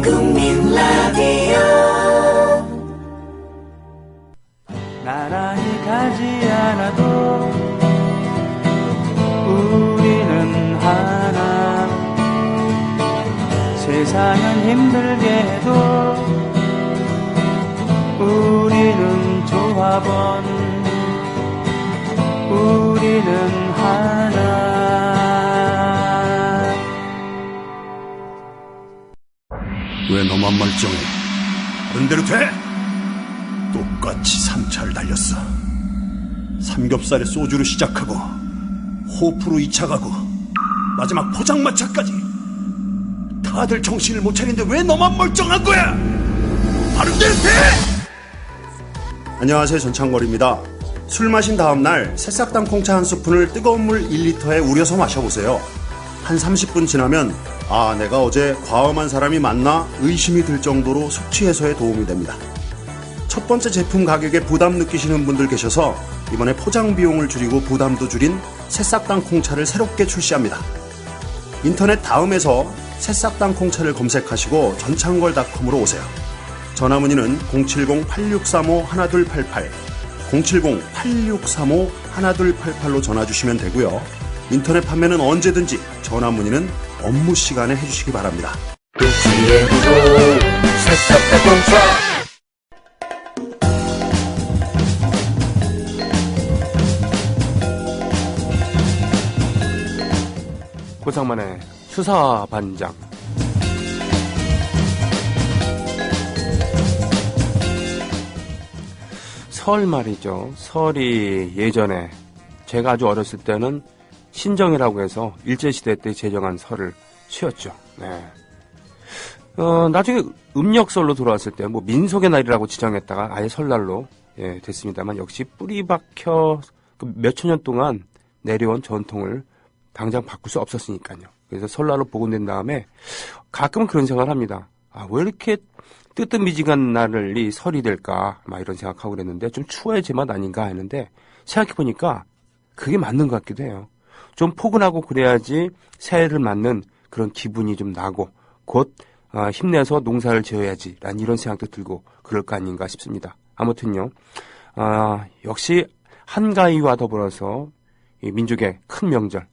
국민 라디오 나란히 가지 않아도 우리는 하나 세상은 힘들게 해도 우리는 조합원 우리는 하나 왜 너만 멀쩡해? 다른 대로 돼? 똑같이 3차를 달렸어. 삼겹살에 소주로 시작하고 호프로 2차 가고 마지막 포장마차까지 다들 정신을 못 차리는데 왜 너만 멀쩡한 거야? 다른 대로 돼! 안녕하세요, 전창걸입니다. 술 마신 다음날 새싹당 콩차 한 스푼을 뜨거운 물 1리터에 우려서 마셔보세요. 한 30분 지나면 내가 어제 과음한 사람이 맞나 의심이 들 정도로 숙취 해소에 도움이 됩니다. 첫 번째 제품 가격에 부담 느끼시는 분들 계셔서 이번에 포장 비용을 줄이고 부담도 줄인 새싹당 콩차를 새롭게 출시합니다. 인터넷 다음에서 새싹당 콩차를 검색하시고 전창걸닷컴으로 오세요. 전화문의는 070-8635-1288 070-8635-1288로 전화주시면 되고요. 인터넷 판매는 언제든지 전화문의는 업무 시간에 해주시기 바랍니다. 도시의 구도 새싹당 콩차 고상만의 수사반장. 설 말이죠. 설이 예전에 제가 아주 어렸을 때는 신정이라고 해서 일제시대 때 제정한 설을 쉬었죠. 네. 나중에 음력설로 돌아왔을 때 뭐 민속의 날이라고 지정했다가 아예 설날로 됐습니다만 역시 뿌리 박혀 몇천 년 동안 내려온 전통을 당장 바꿀 수 없었으니까요. 그래서 설날로 복원된 다음에 가끔은 그런 생각을 합니다. 왜 이렇게 뜨뜻미지근한 날이 설이 될까? 막 이런 생각하고 그랬는데 좀 추워야 제맛 아닌가 했는데 생각해보니까 그게 맞는 것 같기도 해요. 좀 포근하고 그래야지 새해를 맞는 그런 기분이 좀 나고 곧 힘내서 농사를 지어야지 라는 이런 생각도 들고 그럴 거 아닌가 싶습니다. 아무튼요. 역시 한가위와 더불어서 이 민족의 큰 명절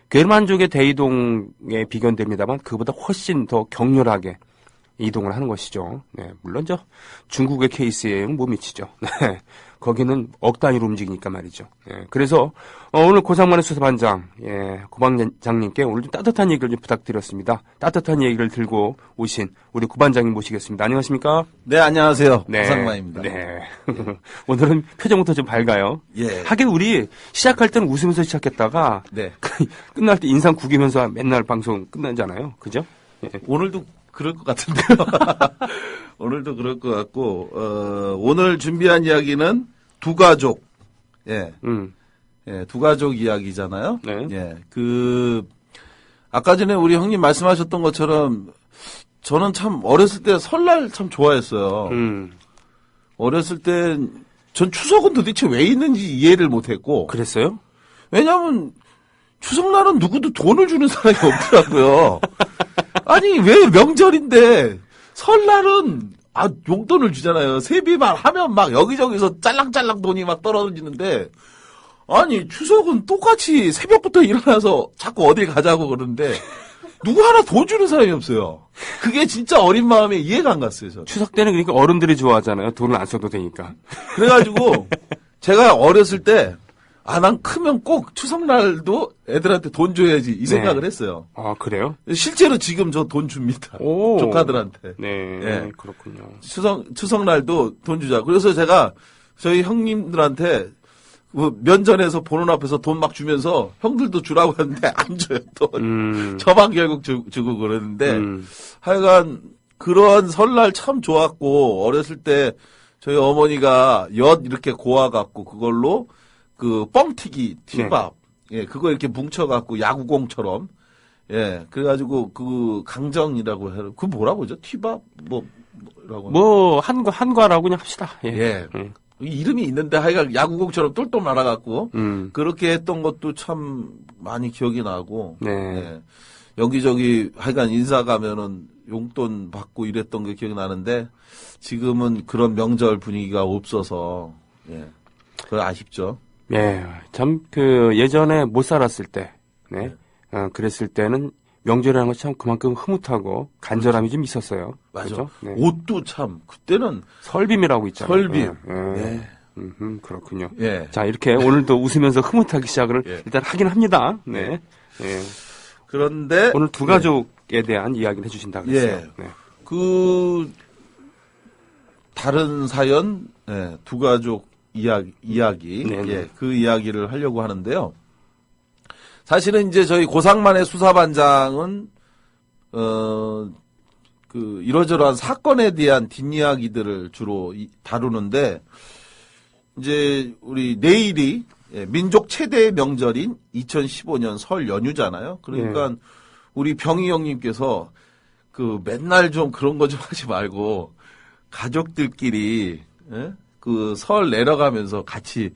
게르만족의 대이동에 비견됩니다만 그보다 훨씬 더 격렬하게 이동을 하는 것이죠. 네, 물론 중국의 케이스에는 못 미치죠. 네, 거기는 억 단위로 움직이니까 말이죠. 네, 그래서 오늘 고상만의 수사반장 고반장님께 오늘 좀 따뜻한 얘기를 좀 부탁드렸습니다. 따뜻한 얘기를 들고 오신 우리 고반장님 모시겠습니다. 안녕하십니까? 네, 안녕하세요. 네, 고상만입니다. 네. 오늘은 표정부터 좀 밝아요. 예. 하긴 우리 시작할 때는 웃으면서 시작했다가 네. 끝날 때 인상 구기면서 맨날 방송 끝나잖아요. 그죠? 예. 오늘도 그럴 것 같은데요. 오늘도 그럴 것 같고, 오늘 준비한 이야기는 두 가족. 예. 예, 두 가족 이야기잖아요. 네. 예. 아까 전에 우리 형님 말씀하셨던 것처럼 저는 참 어렸을 때 설날 참 좋아했어요. 어렸을 때 전 추석은 도대체 왜 있는지 이해를 못 했고. 그랬어요? 왜냐면 추석날은 누구도 돈을 주는 사람이 없더라고요. 아니, 왜 명절인데, 설날은, 용돈을 주잖아요. 세비만 하면 막 여기저기서 짤랑짤랑 돈이 막 떨어지는데, 아니, 추석은 똑같이 새벽부터 일어나서 자꾸 어딜 가자고 그러는데, 누구 하나 돈 주는 사람이 없어요. 그게 진짜 어린 마음에 이해가 안 갔어요, 저는. 추석 때는 그러니까 어른들이 좋아하잖아요. 돈을 안 써도 되니까. 그래가지고, 제가 어렸을 때, 난 크면 꼭 추석날도 애들한테 돈 줘야지 이 생각을 했어요. 아, 그래요? 실제로 지금 저 돈 줍니다. 오. 조카들한테. 네, 예. 그렇군요. 추석날도 돈 주자. 그래서 제가 저희 형님들한테 면전에서 보는 앞에서 돈 막 주면서 형들도 주라고 하는데 안 줘요, 돈. 저만 결국 주고 그러는데 하여간 그런 설날 참 좋았고 어렸을 때 저희 어머니가 엿 이렇게 고아갖고 그걸로 뻥튀기, 튀밥, 예, 그거 이렇게 뭉쳐갖고 야구공처럼, 예, 그래가지고 강정이라고 해요. 그거 뭐라고 하죠? 튀밥? 한과라고 그냥 합시다. 예. 예. 이름이 있는데 하여간 야구공처럼 똘똘 말아갖고, 그렇게 했던 것도 참 많이 기억이 나고, 네. 예. 여기저기 하여간 인사 가면은 용돈 받고 이랬던 게 기억이 나는데 지금은 그런 명절 분위기가 없어서 예. 그래 아쉽죠. 예, 참, 예전에 못 살았을 때, 네. 그랬을 때는 명절이라는 건 참 그만큼 흐뭇하고 간절함이 좀 있었어요. 맞아. 그렇죠? 네. 옷도 참 그때는 설빔이라고 있잖아요. 설빔. 예. 예. 그렇군요. 예. 자, 이렇게 오늘도 웃으면서 흐뭇하게 시작을 예. 일단 하긴 합니다. 네. 예. 그런데 오늘 두 가족에 대한 이야기를 해주신다고 그랬어요. 예. 네. 그 다른 사연 두 가족 이야기 네네. 예, 그 이야기를 하려고 하는데요. 사실은 이제 저희 고상만의 수사반장은 그 이러저러한 사건에 대한 뒷이야기들을 주로 다루는데 이제 우리 내일이 민족 최대의 명절인 2015년 설 연휴잖아요. 그러니까 우리 병희 형님께서 그 맨날 좀 그런 거 좀 하지 말고 가족들끼리 그 설 내려가면서 같이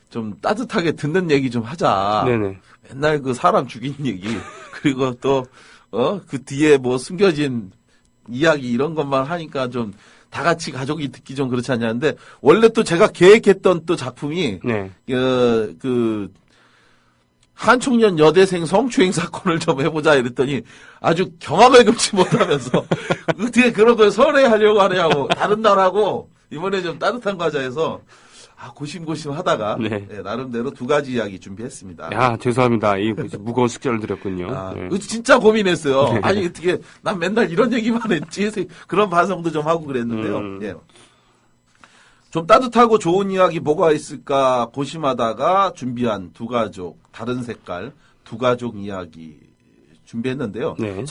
좀 따뜻하게 듣는 얘기 좀 하자. 네네. 맨날 그 사람 죽인 얘기 그리고 또 그 뒤에 뭐 숨겨진 이야기 이런 것만 하니까 좀 다 같이 가족이 듣기 좀 그렇지 않냐는데 원래 또 제가 계획했던 또 작품이 네. 그 한총련 여대생 성추행 사건을 좀 해보자 이랬더니 아주 경악을 금치 못하면서 어떻게 그런 걸 설레하려고 하냐고 다른 나라고 이번에 좀 따뜻한 과자 해서 고심고심 하다가 네. 나름대로 두 가지 이야기 준비했습니다. 야, 죄송합니다. 이 무거운 숙제를 드렸군요. 네. 진짜 고민했어요. 네. 아니 어떻게 난 맨날 이런 얘기만 했지 그런 반성도 좀 하고 그랬는데요. 예. 좀 따뜻하고 좋은 이야기 뭐가 있을까 고심하다가 준비한 두 가족 다른 색깔 두 가족 이야기 준비했는데요. 네.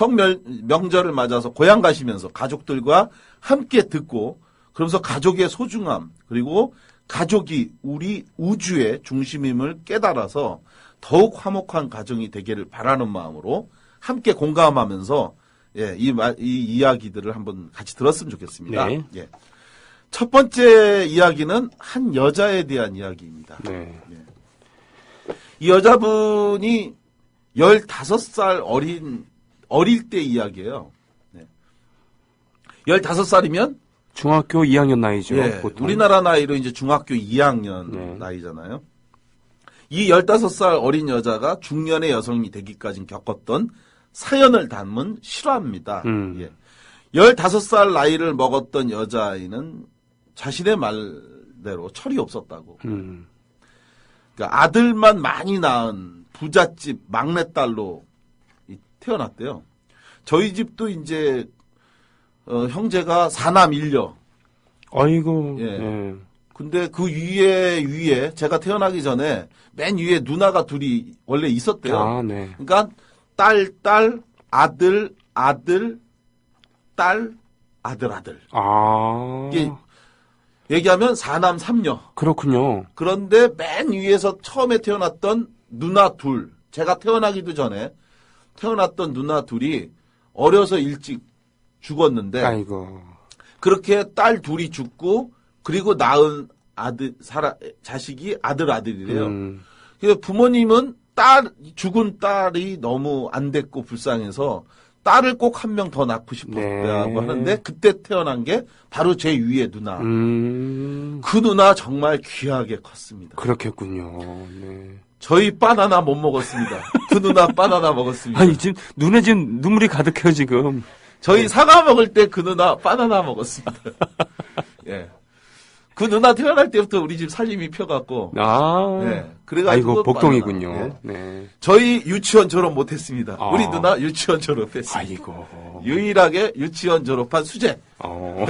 명절을 맞아서 고향 가시면서 가족들과 함께 듣고 그러면서 가족의 소중함 그리고 가족이 우리 우주의 중심임을 깨달아서 더욱 화목한 가정이 되기를 바라는 마음으로 함께 공감하면서 이 이야기들을 한번 같이 들었으면 좋겠습니다. 네. 예. 첫 번째 이야기는 한 여자에 대한 이야기입니다. 네. 이 여자분이 15살 어릴 때 이야기예요. 15살이면 중학교 2학년 나이죠. 보통. 우리나라 나이로 이제 중학교 2학년 나이잖아요. 이 15살 어린 여자가 중년의 여성이 되기까지 겪었던 사연을 담은 실화입니다. 15살 나이를 먹었던 여자아이는 자신의 말대로 철이 없었다고. 그러니까 아들만 많이 낳은 부잣집 막내딸로 태어났대요. 저희 집도 이제 형제가 4남 1녀. 아이고. 예. 근데 그 위에 제가 태어나기 전에 맨 위에 누나가 둘이 원래 있었대요. 아, 네. 그러니까 딸, 아들, 딸, 아들. 아. 이게 얘기하면 4남 3녀. 그렇군요. 그런데 맨 위에서 처음에 태어났던 누나 둘. 제가 태어나기도 전에 태어났던 누나 둘이 어려서 일찍 죽었는데 아이고. 그렇게 딸 둘이 죽고 그리고 낳은 자식이 아들이래요. 그래서 부모님은 죽은 딸이 너무 안 됐고 불쌍해서 딸을 꼭 한 명 더 낳고 싶었다고 하는데 그때 태어난 게 바로 제 위에 누나. 그 누나 정말 귀하게 컸습니다. 그렇겠군요. 네. 저희 바나나 못 먹었습니다. 그 누나 바나나 먹었습니다. 아니, 지금 눈에 지금 눈물이 가득해요, 지금. 저희 사과 먹을 때 그 누나 바나나 먹었습니다. 예. 그 누나 태어날 때부터 우리 집 살림이 펴갖고. 아. 예. 그래가지고. 아이고, 복동이군요. 바나나. 예. 네. 저희 유치원 졸업 못했습니다. 아. 우리 누나 유치원 졸업했습니다. 아이고. 유일하게 유치원 졸업한 수재. 어.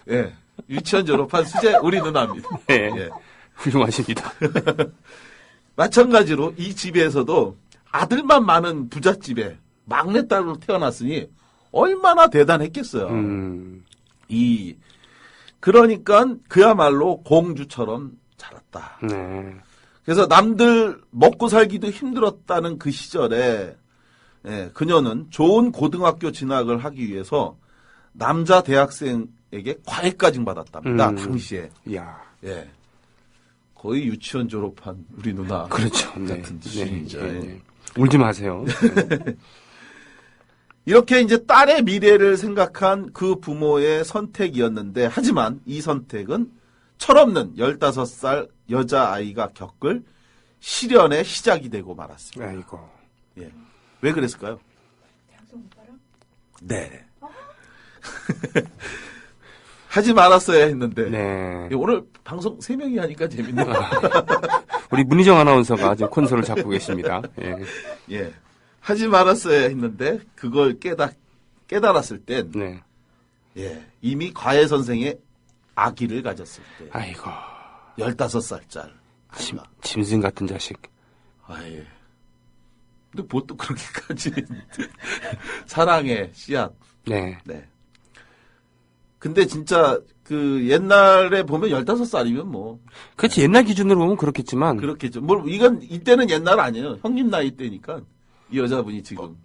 예. 유치원 졸업한 수재 우리 누나입니다. 네. 예. 훌륭하십니다. 마찬가지로 이 집에서도 아들만 많은 부잣집에 막내딸로 태어났으니 얼마나 대단했겠어요. 그러니까 그야말로 공주처럼 자랐다. 네. 그래서 남들 먹고 살기도 힘들었다는 그 시절에 그녀는 좋은 고등학교 진학을 하기 위해서 남자 대학생에게 과외까지 받았답니다. 당시에. 야. 예. 거의 유치원 졸업한 우리 누나. 그렇죠. 같은 수준이죠. 네. 울지 마세요. 이렇게 이제 딸의 미래를 생각한 그 부모의 선택이었는데, 하지만 이 선택은 철없는 15살 여자아이가 겪을 시련의 시작이 되고 말았습니다. 아이고. 예. 왜 그랬을까요? 네. 하지 말았어야 했는데. 네. 예, 오늘 방송 3명이 하니까 재밌네요. 우리 문희정 아나운서가 지금 콘솔을 잡고 계십니다. 예. 예. 하지 말았어야 했는데, 그걸 깨달았을 땐, 네. 예. 이미 과외 선생의 아기를 가졌을 때. 아이고. 15살짜리. 짐승 같은 자식. 아예. 근데 뭐 또 그렇게까지. 사랑의 씨앗. 네. 네. 근데 진짜 그 옛날에 보면 15살이면 뭐. 그렇지, 옛날 기준으로 보면 그렇겠지만. 그렇겠죠. 뭐 이건 이때는 옛날 아니에요. 형님 나이 때니까. 이 여자분이 지금.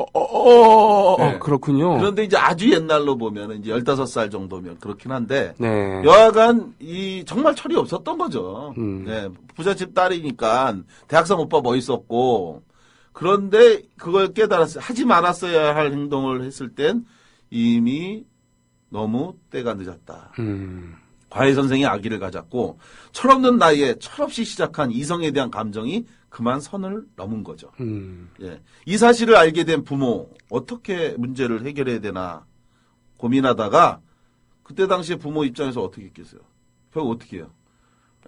네. 그렇군요. 그런데 이제 아주 옛날로 보면 이제 15살 정도면 그렇긴 한데. 네. 여하간 정말 철이 없었던 거죠. 음. 네. 부잣집 딸이니까 대학생 오빠 멋있었고. 그런데 그걸 깨달았어요. 하지 말았어야 할 행동을 했을 땐 이미 너무 때가 늦었다. 과외 선생이 아기를 가졌고 철없는 나이에 철없이 시작한 이성에 대한 감정이 그만 선을 넘은 거죠. 예. 이 사실을 알게 된 부모 어떻게 문제를 해결해야 되나 고민하다가 그때 당시에 부모 입장에서 어떻게 했겠어요? 결국 어떻게 해요?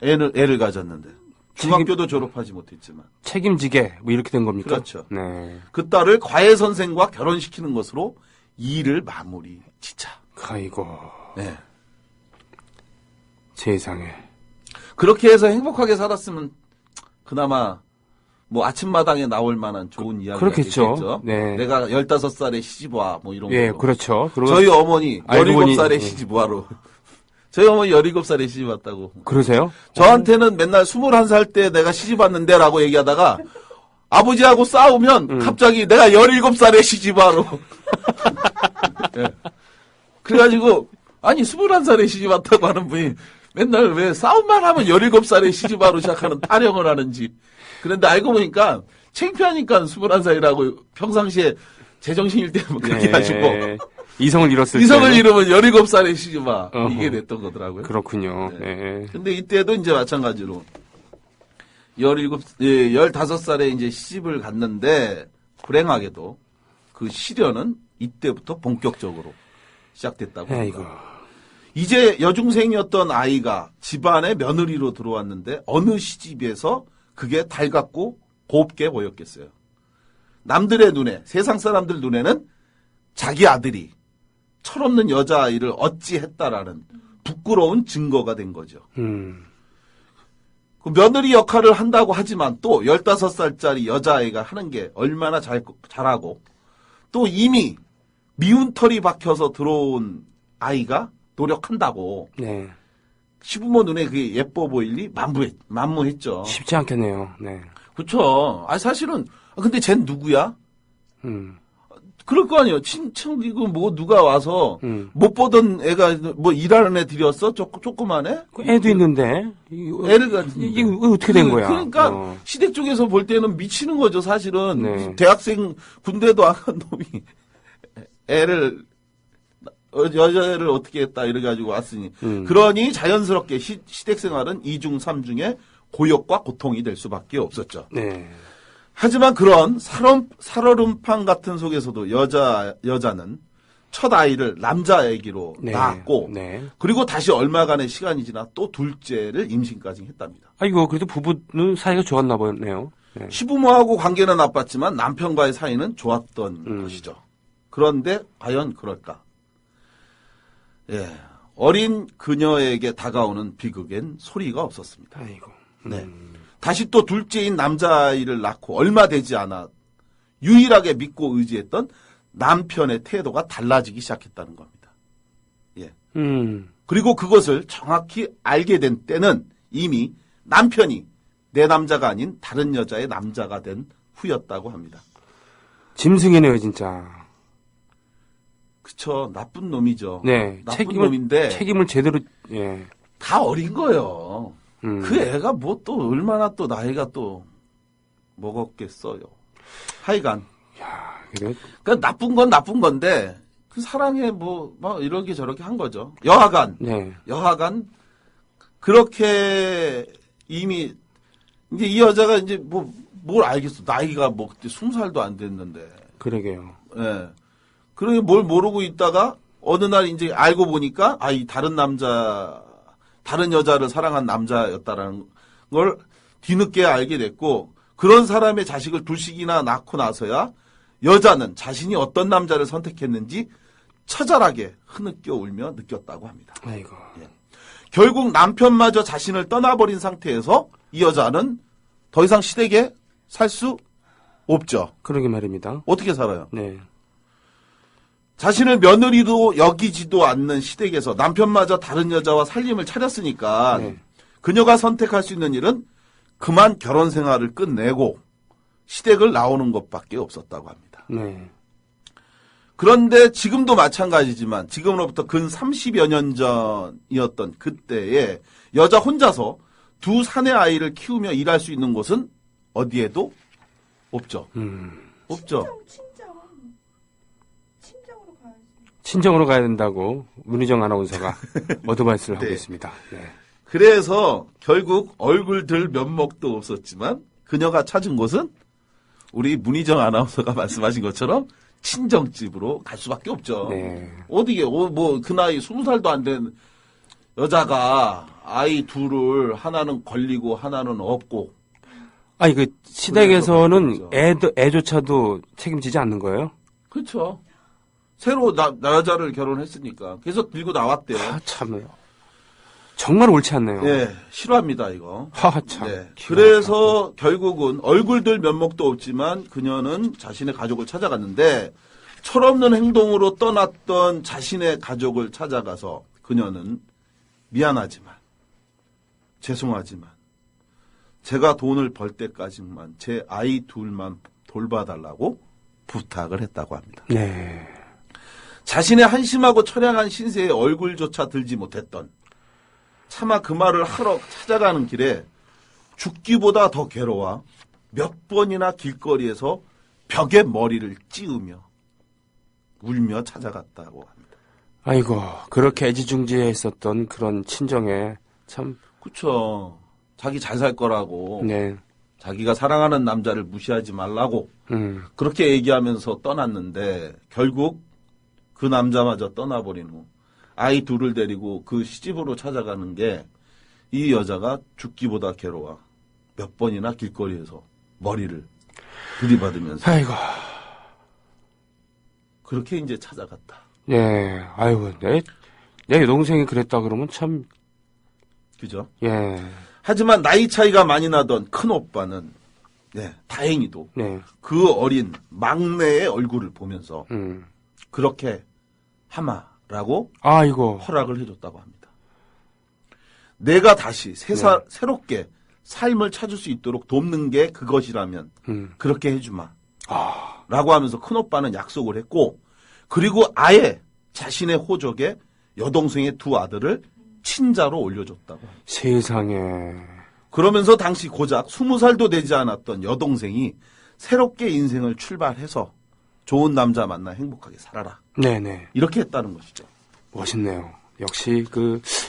애를 가졌는데 중학교도 졸업하지 못했지만 책임지게 뭐 이렇게 된 겁니까? 그렇죠. 네. 그 딸을 과외 선생과 결혼시키는 것으로 일을 마무리 짓자. 아이고. 네. 세상에. 그렇게 해서 행복하게 살았으면 그나마 뭐 아침마당에 나올 만한 좋은 이야기가 그렇겠죠. 되겠죠. 네. 내가 15살에 시집와 뭐 이런 예, 거. 그렇죠. 그리고 저희 어머니 알고 보니, 17살에 예. 시집와로. 저희 어머니 17살에 시집 왔다고. 그러세요? 저한테는 맨날 21살 때 내가 시집 왔는데라고 얘기하다가 아버지하고 싸우면 갑자기 내가 17살에 시집와로. 예. 그래가지고 아니 21살에 시집 왔다고 하는 분이 맨날 왜 싸움만 하면 17살에 시집와로 시작하는 타령을 하는지. 그런데 알고 보니까 창피하니까 21살이라고 평상시에 제정신일 때 뭐 그렇게 하시고 이성을 잃었을 이성을 때는? 잃으면 17살에 시집와. 어허. 이게 됐던 거더라고요. 그렇군요. 네. 네. 근데 이때도 이제 마찬가지로 15살에 이제 시집을 갔는데 불행하게도 그 시련은 이때부터 본격적으로 시작됐다고 합니다. 아이고. 이제 여중생이었던 아이가 집안의 며느리로 들어왔는데 어느 시집에서 그게 달갑고 곱게 보였겠어요. 남들의 눈에, 세상 사람들 눈에는 자기 아들이 철없는 여자아이를 어찌했다라는 부끄러운 증거가 된 거죠. 그 며느리 역할을 한다고 하지만 또 15살짜리 여자아이가 하는 게 얼마나 잘하고 또 이미 미운 털이 박혀서 들어온 아이가 노력한다고 네. 시부모 눈에 그게 예뻐 보일 리 만무했죠. 쉽지 않겠네요. 네. 그렇죠. 아 사실은 근데 쟨 누구야? 그럴 거 아니에요. 친척 이거 뭐 누가 와서 못 보던 애가 뭐 일하는 애 들였어? 조그만 애? 그 애도 있는데. 애를 가지고 이게 어떻게 된 거야? 그러니까 시댁 쪽에서 볼 때는 미치는 거죠. 사실은 네. 대학생 군대도 안 간 놈이 애를 여자애를 어떻게 했다 이래 가지고 왔으니 그러니 자연스럽게 시댁 생활은 2중 3중의 고역과 고통이 될 수밖에 없었죠. 네. 하지만 그런 살얼음판 같은 속에서도 여자는 첫 아이를 남자아기로 네. 낳았고 네. 그리고 다시 얼마간의 시간이 지나 또 둘째를 임신까지 했답니다. 아이고, 그래도 부부는 사이가 좋았나 보네요. 네. 시부모하고 관계는 나빴지만 남편과의 사이는 좋았던 것이죠. 그런데 과연 그럴까? 예, 어린 그녀에게 다가오는 비극엔 소리가 없었습니다. 아이고. 네. 다시 또 둘째인 남자아이를 낳고 얼마 되지 않아 유일하게 믿고 의지했던 남편의 태도가 달라지기 시작했다는 겁니다. 예. 그리고 그것을 정확히 알게 된 때는 이미 남편이 내 남자가 아닌 다른 여자의 남자가 된 후였다고 합니다. 짐승이네요, 진짜. 그쵸. 나쁜 놈이죠. 네. 나쁜 놈인데. 책임을 제대로, 예. 다 어린 거예요. 그 애가 뭐 또 얼마나 또 나이가 또 먹었겠어요. 하여간. 그래. 그러니까 나쁜 건 나쁜 건데, 그 사랑에 막 이렇게 저렇게 한 거죠. 여하간. 네. 여하간, 그렇게 이미, 이제 이 여자가 이제 뭘 알겠어. 나이가 그때 20살도 안 됐는데. 그러게요. 예. 그러게 뭘 모르고 있다가, 어느 날 이제 알고 보니까, 이 다른 여자를 사랑한 남자였다라는 걸 뒤늦게 알게 됐고, 그런 사람의 자식을 둘씩이나 낳고 나서야 여자는 자신이 어떤 남자를 선택했는지 처절하게 흐느껴 울며 느꼈다고 합니다. 아이고. 결국 남편마저 자신을 떠나버린 상태에서 이 여자는 더 이상 시댁에 살 수 없죠. 그러게 말입니다. 어떻게 살아요? 네. 자신을 며느리도 여기지도 않는 시댁에서 남편마저 다른 여자와 살림을 차렸으니까 네. 그녀가 선택할 수 있는 일은 그만 결혼 생활을 끝내고 시댁을 나오는 것밖에 없었다고 합니다. 네. 그런데 지금도 마찬가지지만 지금으로부터 근 30여 년 전이었던 그때에 여자 혼자서 두 사내 아이를 키우며 일할 수 있는 곳은 어디에도 없죠. 없죠. 친정으로 가야 된다고 문희정 아나운서가 어드바이스를 하고 네. 있습니다. 네. 그래서 결국 얼굴 들 면목도 없었지만 그녀가 찾은 곳은 우리 문희정 아나운서가 말씀하신 것처럼 친정집으로 갈 수밖에 없죠. 네. 어디게 그 나이 20살도 안 된 여자가 아이 둘을 하나는 걸리고 하나는 없고. 아니 그 시댁에서는 그래서 애조차도 책임지지 않는 거예요? 그렇죠. 새로 여자를 결혼했으니까 계속 들고 나왔대요. 참 정말 옳지 않네요. 네, 싫어합니다 이거. 참. 네. 그래서 결국은 얼굴들 면목도 없지만 그녀는 자신의 가족을 찾아갔는데 철없는 행동으로 떠났던 자신의 가족을 찾아가서 그녀는 미안하지만 죄송하지만 제가 돈을 벌 때까지만 제 아이 둘만 돌봐달라고 부탁을 했다고 합니다. 네. 자신의 한심하고 처량한 신세에 얼굴조차 들지 못했던 차마 그 말을 하러 찾아가는 길에 죽기보다 더 괴로워 몇 번이나 길거리에서 벽에 머리를 찌우며 울며 찾아갔다고 합니다. 아이고 그렇게 애지중지했었던 그런 친정에 참. 그쵸. 자기 잘 살 거라고. 네. 자기가 사랑하는 남자를 무시하지 말라고. 그렇게 얘기하면서 떠났는데 결국 그 남자마저 떠나버린 후 아이 둘을 데리고 그 시집으로 찾아가는 게 이 여자가 죽기보다 괴로워 몇 번이나 길거리에서 머리를 들이받으면서 아이고. 그렇게 이제 찾아갔다. 예. 아이고 내 여동생이 그랬다 그러면 참. 그죠? 예. 하지만 나이 차이가 많이 나던 큰 오빠는 다행히도 네. 그 어린 막내의 얼굴을 보면서 음. 그렇게 하마라고 아이고. 허락을 해줬다고 합니다. 내가 다시 새롭게 삶을 찾을 수 있도록 돕는 게 그것이라면 그렇게 해주마. 라고 하면서 큰오빠는 약속을 했고 그리고 아예 자신의 호적에 여동생의 두 아들을 친자로 올려줬다고 합니다. 세상에. 그러면서 당시 고작 20살도 되지 않았던 여동생이 새롭게 인생을 출발해서 좋은 남자 만나 행복하게 살아라. 네네. 이렇게 했다는 것이죠. 멋있네요. 역시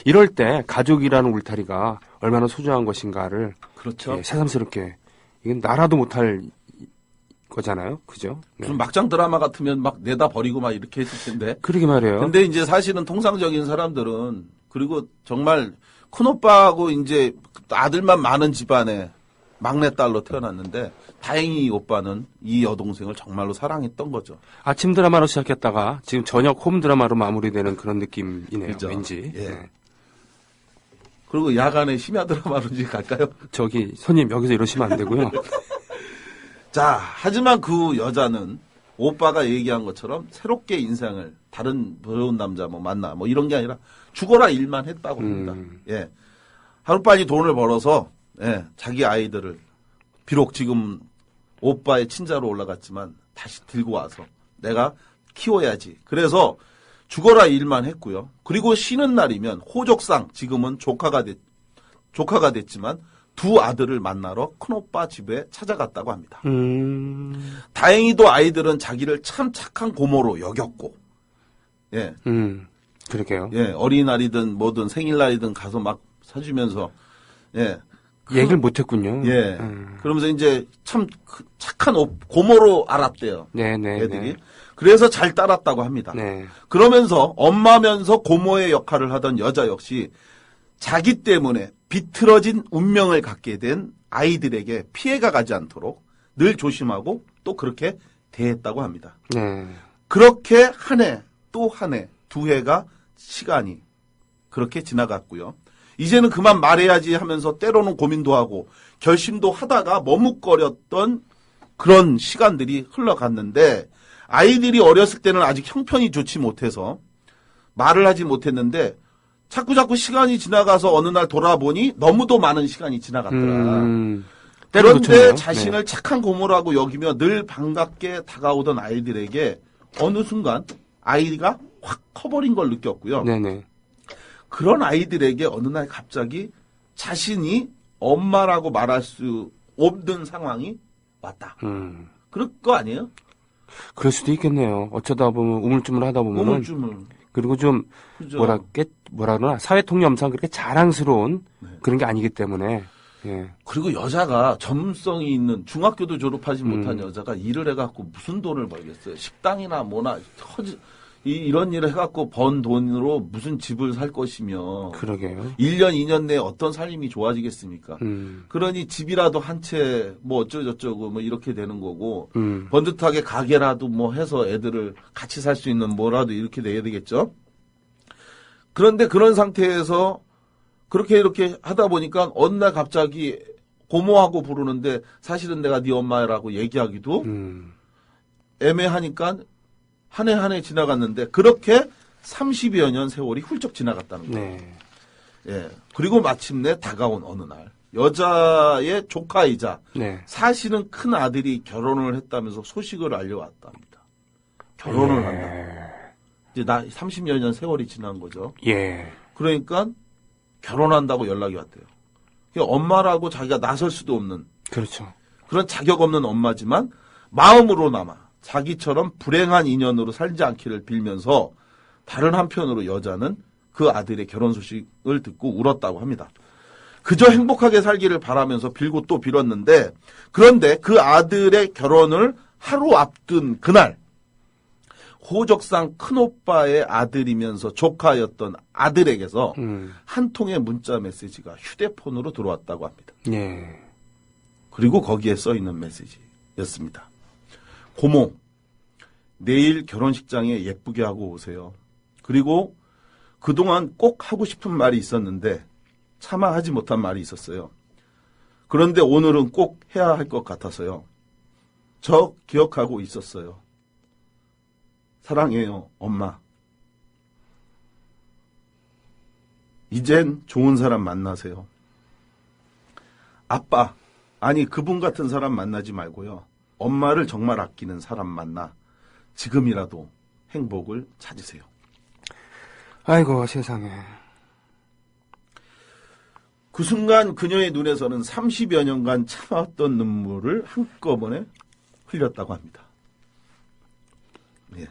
이럴 때 가족이라는 울타리가 얼마나 소중한 것인가를 그렇죠. 예, 새삼스럽게 이건 나라도 못할 거잖아요. 그죠? 네. 좀 막장 드라마 같으면 막 내다 버리고 막 이렇게 했을 텐데. 그러게 말이에요. 근데 이제 사실은 통상적인 사람들은 그리고 정말 큰오빠하고 이제 아들만 많은 집안에 막내딸로 태어났는데 다행히 이 오빠는 이 여동생을 정말로 사랑했던 거죠. 아침 드라마로 시작했다가 지금 저녁 홈 드라마로 마무리되는 그런 느낌이네요. 그죠? 왠지. 예. 네. 그리고 야간에 심야 드라마로 이제 갈까요? 저기 손님 여기서 이러시면 안 되고요. 자, 하지만 그 여자는 오빠가 얘기한 것처럼 새롭게 인생을 다른 좋은 남자 만나 이런 게 아니라 죽어라 일만 했다고 합니다. 예. 하루빨리 돈을 벌어서 자기 아이들을 비록 지금 오빠의 친자로 올라갔지만 다시 들고 와서 내가 키워야지. 그래서 죽어라 일만 했고요. 그리고 쉬는 날이면 호적상 지금은 조카가 됐지만 두 아들을 만나러 큰오빠 집에 찾아갔다고 합니다. 다행히도 아이들은 자기를 참 착한 고모로 여겼고, 예, 그러게요. 예, 어린이날이든 뭐든 생일날이든 가서 막 사주면서, 예. 얘기를 못했군요. 예. 그러면서 이제 참 착한 고모로 알았대요. 네네. 애들이. 그래서 잘 따랐다고 합니다. 네. 그러면서 엄마면서 고모의 역할을 하던 여자 역시 자기 때문에 비틀어진 운명을 갖게 된 아이들에게 피해가 가지 않도록 늘 조심하고 또 그렇게 대했다고 합니다. 네. 그렇게 한 해, 또 한 해, 두 해가 시간이 그렇게 지나갔고요. 이제는 그만 말해야지 하면서 때로는 고민도 하고 결심도 하다가 머뭇거렸던 그런 시간들이 흘러갔는데 아이들이 어렸을 때는 아직 형편이 좋지 못해서 말을 하지 못했는데 자꾸 시간이 지나가서 어느 날 돌아보니 너무도 많은 시간이 지나갔더라. 그런데 놓쳤네요. 자신을 착한 고모라고 여기며 늘 반갑게 다가오던 아이들에게 어느 순간 아이가 확 커버린 걸 느꼈고요. 네네. 그런 아이들에게 어느 날 갑자기 자신이 엄마라고 말할 수 없는 상황이 왔다. 그럴 거 아니에요? 그럴 수도 있겠네요. 어쩌다 보면 우물쭈물하다 보면은 우물쭈물. 그리고 좀 그죠. 뭐라 그러나 사회통념상 그렇게 자랑스러운 그런 게 아니기 때문에 예. 그리고 여자가 전문성이 있는 중학교도 졸업하지 못한 여자가 일을 해갖고 무슨 돈을 벌겠어요? 식당이나 뭐나 이런 일을 해갖고 번 돈으로 무슨 집을 살 것이며 그러게요. 1년, 2년 내에 어떤 삶이 좋아지겠습니까? 그러니 집이라도 한 채 뭐 어쩌고저쩌고 뭐 이렇게 되는 거고 번듯하게 가게라도 뭐 해서 애들을 같이 살 수 있는 뭐라도 이렇게 내야 되겠죠? 그런데 그런 상태에서 그렇게 이렇게 하다 보니까 어느 날 갑자기 고모하고 부르는데 사실은 내가 네 엄마라고 얘기하기도 애매하니까 한 해 한 해 지나갔는데 그렇게 30여 년 세월이 훌쩍 지나갔다는 거예요. 네. 예. 그리고 마침내 다가온 어느 날 여자의 조카이자 네. 사실은 큰 아들이 결혼을 했다면서 소식을 알려왔답니다. 결혼을 한다. 이제 30여 년 세월이 지난 거죠. 예. 그러니까 결혼한다고 연락이 왔대요. 엄마라고 자기가 나설 수도 없는 그렇죠. 그런 자격 없는 엄마지만 마음으로나마 자기처럼 불행한 인연으로 살지 않기를 빌면서 다른 한편으로 여자는 그 아들의 결혼 소식을 듣고 울었다고 합니다. 그저 행복하게 살기를 바라면서 빌고 또 빌었는데 그런데 그 아들의 결혼을 하루 앞둔 그날 호적상 큰오빠의 아들이면서 조카였던 아들에게서 한 통의 문자 메시지가 휴대폰으로 들어왔다고 합니다. 예. 그리고 거기에 써있는 메시지였습니다. 고모, 내일 결혼식장에 예쁘게 하고 오세요. 그리고 그동안 꼭 하고 싶은 말이 있었는데 차마 하지 못한 말이 있었어요. 그런데 오늘은 꼭 해야 할 것 같아서요. 저 기억하고 있었어요. 사랑해요, 엄마. 이젠 좋은 사람 만나세요. 아빠, 아니 그분 같은 사람 만나지 말고요. 엄마를 정말 아끼는 사람 만나 지금이라도 행복을 찾으세요. 아이고 세상에. 그 순간 그녀의 눈에서는 30여 년간 참았던 눈물을 한꺼번에 흘렸다고 합니다. 예.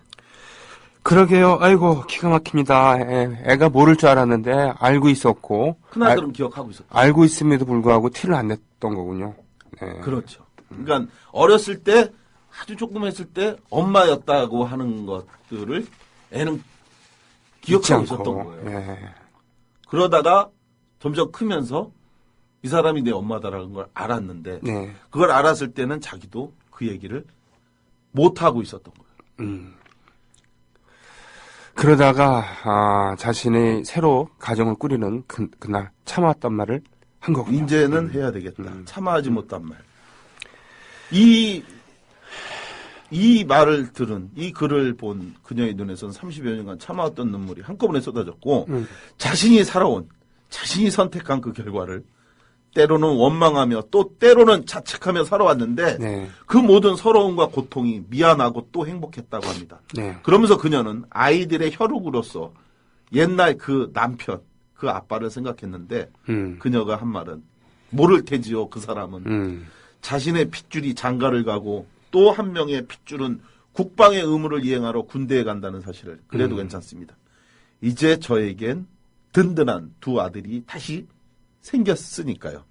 그러게요. 아이고 기가 막힙니다. 애가 모를 줄 알았는데 알고 있었고 큰아들은 기억하고 있었죠. 알고 있음에도 불구하고 티를 안 냈던 거군요. 네. 그렇죠. 그러니까 어렸을 때 아주 조금 했을 때 엄마였다고 하는 것들을 애는 기억하고 잊지 있었던 않고. 거예요. 예. 그러다가 점점 크면서 이 사람이 내 엄마다라는 걸 알았는데 네. 그걸 알았을 때는 자기도 그 얘기를 못하고 있었던 거예요. 그러다가 자신이 새로 가정을 꾸리는 그날 참아왔단 말을 한 거군요. 이제는 해야 되겠다. 참아하지 못한 말. 이 말을 들은, 이 글을 본 그녀의 눈에서는 30여 년간 참아왔던 눈물이 한꺼번에 쏟아졌고, 자신이 살아온, 자신이 선택한 그 결과를 때로는 원망하며 또 때로는 자책하며 살아왔는데, 네. 그 모든 서러움과 고통이 미안하고 또 행복했다고 합니다. 네. 그러면서 그녀는 아이들의 혈육으로서 옛날 그 남편, 그 아빠를 생각했는데, 그녀가 한 말은, 모를 테지요, 그 사람은. 자신의 핏줄이 장가를 가고 또 한 명의 핏줄은 국방의 의무를 이행하러 군대에 간다는 사실을 그래도 괜찮습니다. 이제 저에겐 든든한 두 아들이 다시 생겼으니까요.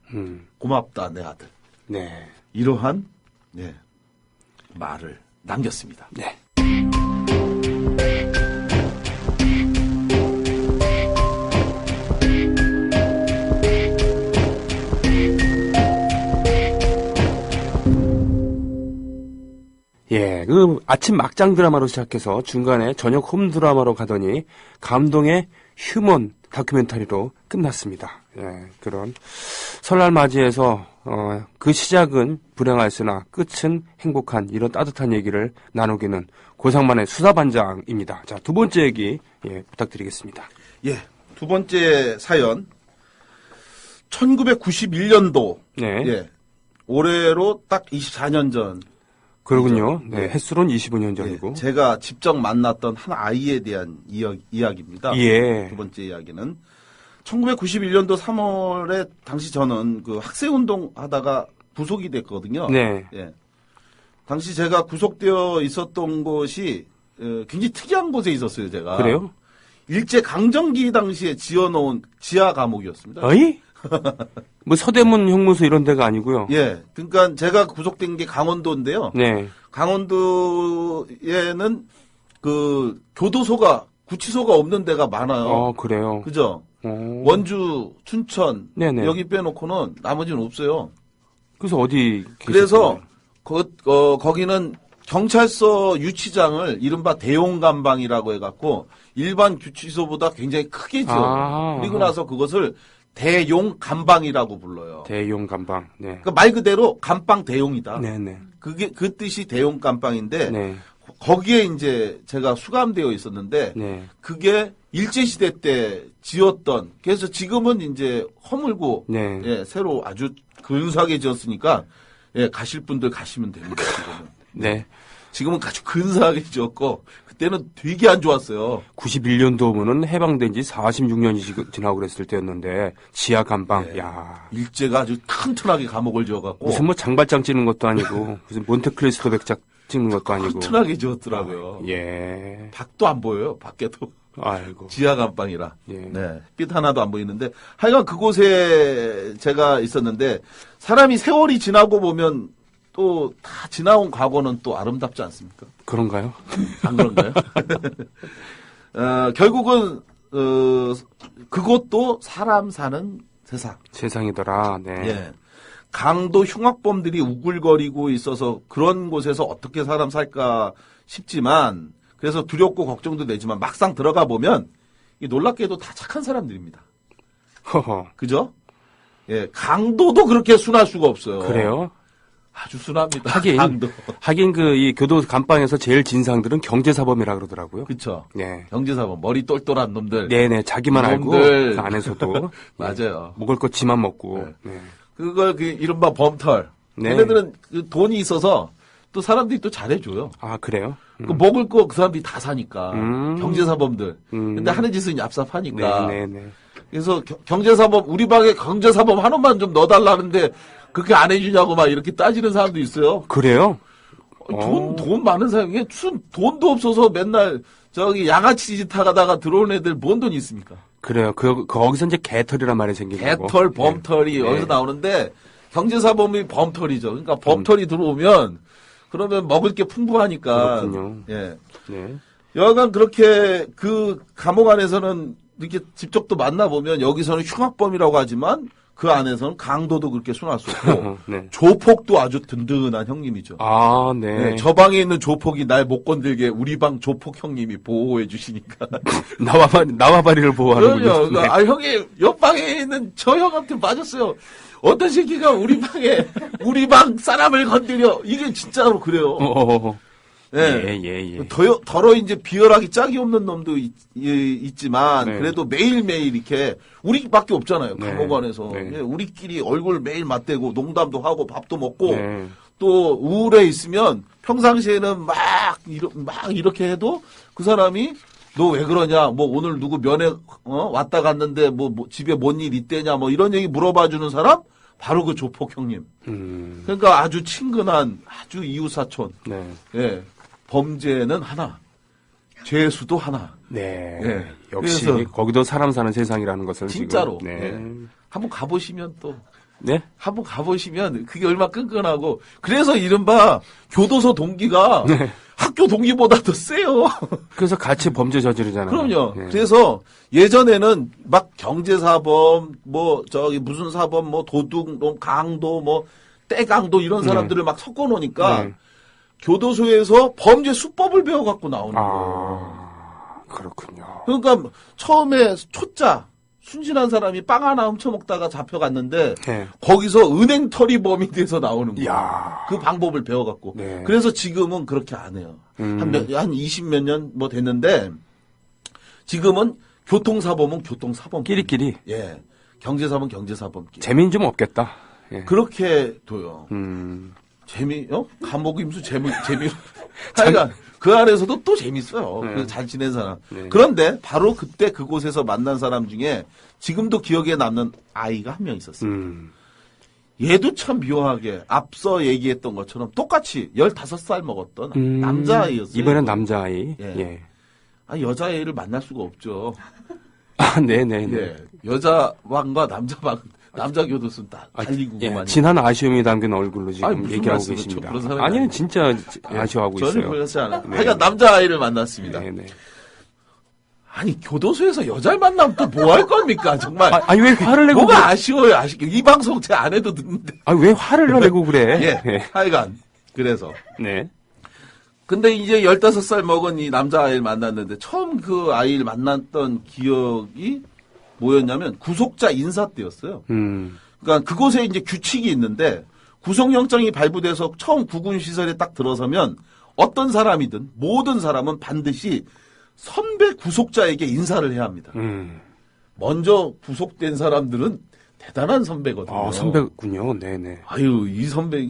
고맙다 내 아들. 네. 이러한 네, 말을 남겼습니다. 네. 예, 그 아침 막장 드라마로 시작해서 중간에 저녁 홈 드라마로 가더니 감동의 휴먼 다큐멘터리로 끝났습니다. 예, 그런 설날 맞이해서 그 시작은 불행하였으나 끝은 행복한 이런 따뜻한 얘기를 나누기는 고상만의 수사반장입니다. 자, 두 번째 얘기 부탁드리겠습니다. 예, 두 번째 사연 1991년도 네. 예, 올해로 딱 24년 전 그러군요. 그죠? 네, 햇수론 25년 전이고. 예, 제가 직접 만났던 한 아이에 대한 이야기입니다. 예. 두 번째 이야기는 1991년도 3월에 당시 저는 그 학생운동 하다가 구속이 됐거든요. 네. 예. 당시 제가 구속되어 있었던 곳이 굉장히 특이한 곳에 있었어요, 제가. 그래요? 일제 강점기 당시에 지어놓은 지하 감옥이었습니다. 어이? 뭐 서대문 형무소 이런 데가 아니고요. 예. 그러니까 제가 구속된 게 강원도인데요. 네. 강원도에는 그 교도소가 구치소가 없는 데가 많아요. 그래요. 그죠? 원주, 춘천 네네. 여기 빼놓고는 나머지는 없어요. 그래서 어디 그래서 계셨어요? 거기는 경찰서 유치장을 이른바 대용감방이라고 해갖고 일반 구치소보다 굉장히 크게 지어요. 그리고 나서 그것을 대용감방이라고 불러요. 대용 감방. 네. 그러니까 말 그대로 감방 대용이다. 네네. 그게 그 뜻이 대용감방인데 네. 거기에 이제 제가 수감되어 있었는데 네. 그게 일제시대 때 지었던 그래서 지금은 이제 허물고 네. 예, 새로 아주 근사하게 지었으니까 예, 가실 분들 가시면 됩니다. 지금은. 네. 지금은 아주 근사하게 지었고 그때는 되게 안 좋았어요. 91년도면은 해방된 지 46년이 지나고 그랬을 때였는데 지하 감방. 네. 야. 일제가 아주 튼튼하게 감옥을 지어갖고 무슨 뭐 장발장 찍는 것도 아니고 무슨 몬테크리스토 백작 찍는 것도 아니고. 튼튼하게 지었더라고요. 예. 밖도 안 보여요. 밖에도. 아이고. 지하 감방이라. 예. 네. 빛 하나도 안 보이는데 하여간 그곳에 제가 있었는데 사람이 세월이 지나고 보면 또 다 지나온 과거는 또 아름답지 않습니까? 그런가요? 안 그런가요? 결국은 그것도 사람 사는 세상. 세상이더라. 네. 예. 강도 흉악범들이 우글거리고 있어서 그런 곳에서 어떻게 사람 살까 싶지만 그래서 두렵고 걱정도 되지만 막상 들어가 보면 이 놀랍게도 다 착한 사람들입니다. 허허. 그죠? 예, 강도도 그렇게 순할 수가 없어요. 그래요? 아주 순합니다. 하긴 이 교도 감방에서 제일 진상들은 경제사범이라 그러더라고요. 그렇죠. 네. 경제사범 머리 똘똘한 놈들. 네네, 자기만 알고 놈들. 그 안에서도 맞아요. 먹을 거 지만 먹고. 네. 그걸 그 이른바 범털. 네. 얘네들은 그 돈이 있어서 또 사람들이 또 잘해줘요. 아 그래요? 그 먹을 거 그 사람들이 다 사니까. 음. 경제사범들. 근데 하는 짓은 얍삽하니까. 네네네. 그래서 경제사범 우리 방에 경제사범 한 원만 좀 넣어달라는데 그렇게 안 해주냐고 막 이렇게 따지는 사람도 있어요. 그래요? 돈 많은 사람, 이게 무슨 돈도 없어서 맨날 저기 양아치 짓 하다가 들어온 애들 뭔 돈이 있습니까? 그래요. 거기서 이제 개털이란 말이 생긴 거고. 개털, 범털이 네. 여기서 나오는데 경제사범이 범털이죠. 그러니까 범털이 들어오면 그러면 먹을 게 풍부하니까. 그렇군요. 예. 네. 여하간 그렇게 그 감옥 안에서는 이렇게 직접 또 만나보면 여기서는 흉악범이라고 하지만 그 안에서는 강도도 그렇게 순할 수 없고 네. 조폭도 아주 든든한 형님이죠. 아, 네. 네, 저 방에 있는 조폭이 날 못 건들게 우리 방 조폭 형님이 보호해 주시니까. 나와바리를 보호하는군요. 그럼요. 네. 아, 형이 옆방에 있는 저 형한테 맞았어요. 어떤 새끼가 우리 방에, 우리 방 사람을 건드려. 이게 진짜로 그래요. 네. 예. 더러 이제 비열하기 짝이 없는 놈도 있지만, 네. 그래도 매일매일 이렇게, 우리밖에 없잖아요. 네. 감옥안에서. 네. 예, 우리끼리 얼굴 매일 맞대고, 농담도 하고, 밥도 먹고, 네. 또 우울해 있으면 평상시에는 막 이렇게 해도 그 사람이 너 왜 그러냐, 뭐 오늘 누구 면회 왔다 갔는데 뭐 집에 뭔 일 있대냐, 뭐 이런 얘기 물어봐 주는 사람 바로 그 조폭 형님. 그러니까 아주 친근한 아주 이웃사촌. 네. 예. 범죄는 하나, 죄수도 하나. 네. 예. 역시 그래서 거기도 사람 사는 세상이라는 것을 진짜로. 지금, 네. 예. 한번 가보시면 또. 네. 한번 가보시면 그게 얼마나 끈끈하고. 그래서 이른바 교도소 동기가 네. 학교 동기보다 더 세요. 그래서 같이 범죄 저지르잖아요. 그럼요. 네. 그래서 예전에는 막 경제사범, 무슨 사범, 도둑, 강도, 떼강도 이런 사람들을 막 섞어 놓으니까 네. 교도소에서 범죄 수법을 배워갖고 나오는 거예요. 아, 그렇군요. 그러니까 처음에 초짜, 순진한 사람이 빵 하나 훔쳐먹다가 잡혀갔는데 네. 거기서 은행 털이범이 돼서 나오는 거예요. 이야. 그 방법을 배워갖고. 네. 그래서 그래서 지금은 그렇게 안 해요. 한 20몇 년 됐는데 지금은 교통사범은 교통사범. 끼리끼리 예. 경제사범은 경제사범끼리. 재미는 좀 없겠다. 예. 그렇게 둬요. 감옥 임수 재미. 하여간 그 안에서도 또 재밌어요. 네. 그 잘 지낸 사람. 네. 그런데 바로 그때 그곳에서 만난 사람 중에 지금도 기억에 남는 아이가 한 명 있었어요. 얘도 참 묘하게 앞서 얘기했던 것처럼 똑같이 15살 먹었던 남자아이였어요. 이번엔 남자아이. 예. 예. 여자애를 만날 수가 없죠. 아, 네네네. 예. 여자방과 남자 교도소는 다 달리구만. 예, 진한 아쉬움이 담긴 얼굴로 지금 아니, 무슨 얘기하고 말씀을 계십니다. 그런 사람이 아니요, 아니에요. 진짜 아쉬워하고 전혀 있어요. 그렇지 않아요. 네. 하여간 남자아이를 만났습니다. 네네. 아니, 교도소에서 여자를 만나면 또 뭐 할 겁니까, 정말. 아니, 왜 화를 내고 뭐가 그래? 아쉬워요, 아쉽게. 이 방송 제 아내도 듣는데. 아니, 왜 화를 내고 그래? 예, 네. 하여간. 그래서. 네. 근데 이제 15살 먹은 이 남자아이를 만났는데, 처음 그 아이를 만났던 기억이 뭐였냐면, 구속자 인사 때였어요. 그러니까 그곳에 이제 규칙이 있는데, 구속영장이 발부돼서 처음 구금시설에 딱 들어서면, 어떤 사람이든, 모든 사람은 반드시 선배 구속자에게 인사를 해야 합니다. 먼저 구속된 사람들은 대단한 선배거든요. 아, 선배군요. 네네. 아유, 이 선배,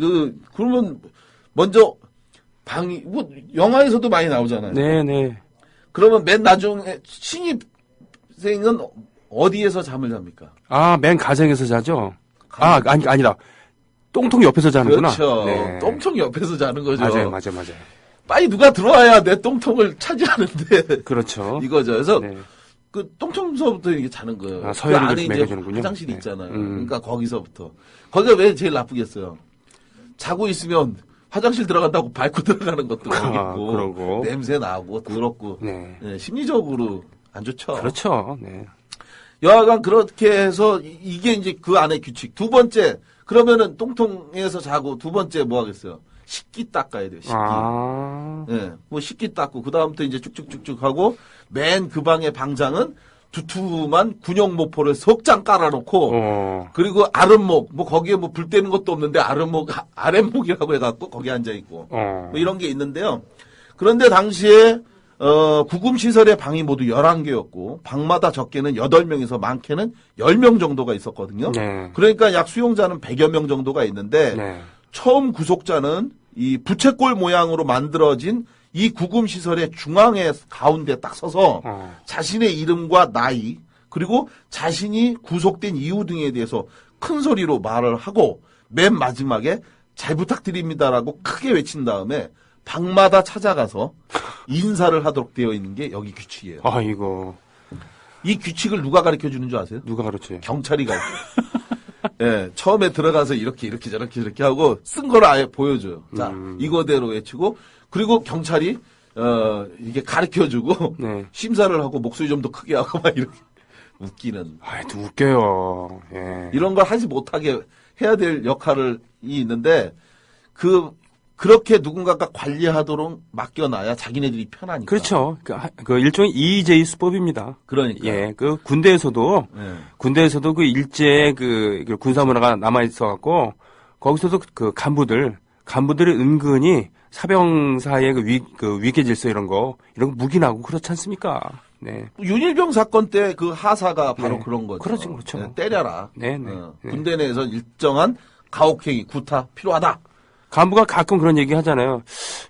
그러면 먼저 영화에서도 많이 나오잖아요. 네네. 그러면 맨 나중에 신입생은 어디에서 잠을 잡니까? 아, 맨 가정에서 자죠? 아니다. 똥통 옆에서 자는구나. 그렇죠. 네. 똥통 옆에서 자는 거죠. 맞아요. 빨리 누가 들어와야 내 똥통을 차지하는데. 그렇죠. 이거죠. 그래서 네. 그 똥통서부터 이게 자는 거예요. 아, 그 서열을 안에 이제 매겨주는군요. 화장실이 네. 있잖아요. 그러니까 거기서부터. 거기가 왜 제일 나쁘겠어요? 자고 있으면 화장실 들어간다고 밟고 들어가는 것도 거기고 그러고. 냄새 나고 더럽고 네. 네, 심리적으로 안 좋죠. 그렇죠. 네. 여하간 그렇게 해서 이게 이제 그 안에 규칙. 두 번째 그러면은 똥통에서 자고 두 번째 뭐 하겠어요? 식기 닦아야 돼요. 식기. 예, 뭐 식기 닦고 그 다음부터 이제 쭉쭉쭉쭉 하고 맨 그 방의 방장은 두툼한 군용 모포를 석 장 깔아놓고 그리고 아랫목 뭐 거기에 뭐 불 떼는 것도 없는데 아랫목이라고 해갖고 거기 앉아 있고 뭐 이런 게 있는데요. 그런데 당시에 구금 시설의 방이 모두 11개였고 방마다 적게는 8명에서 많게는 10명 정도가 있었거든요. 네. 그러니까 약 수용자는 100여 명 정도가 있는데 네. 처음 구속자는 이 부채꼴 모양으로 만들어진 이 구금 시설의 중앙에 가운데 딱 서서 자신의 이름과 나이 그리고 자신이 구속된 이유 등에 대해서 큰 소리로 말을 하고 맨 마지막에 잘 부탁드립니다라고 크게 외친 다음에 방마다 찾아가서 인사를 하도록 되어 있는 게 여기 규칙이에요. 아이고. 이 규칙을 누가 가르쳐 주는 줄 아세요? 누가 가르쳐요? 경찰이 가르쳐. 예, 처음에 들어가서 이렇게 저렇게 하고 쓴 거를 아예 보여줘요. 자, 이거대로 외치고 그리고 경찰이 이게 가르쳐주고 네. 심사를 하고 목소리 좀 더 크게 하고 막 이렇게 웃기는 또 웃겨요. 예. 이런 걸 하지 못하게 해야 될 역할이 있는데 그렇게 누군가가 관리하도록 맡겨놔야 자기네들이 편하니까. 그렇죠. 그 일종의 EJ 수법입니다. 그러니까. 예, 그 군대에서도 그 일제 그 군사 문화가 남아 있어 갖고 거기서도 그 간부들이 은근히 사병 사이의 그 위계 질서 이런 거 묵인하고 그렇지 않습니까? 네. 윤일병 사건 때 그 하사가 바로 네. 그런 거죠. 그렇죠. 때려라. 네. 군대 내에서 일정한 가혹행위, 구타 필요하다. 간부가 가끔 그런 얘기 하잖아요.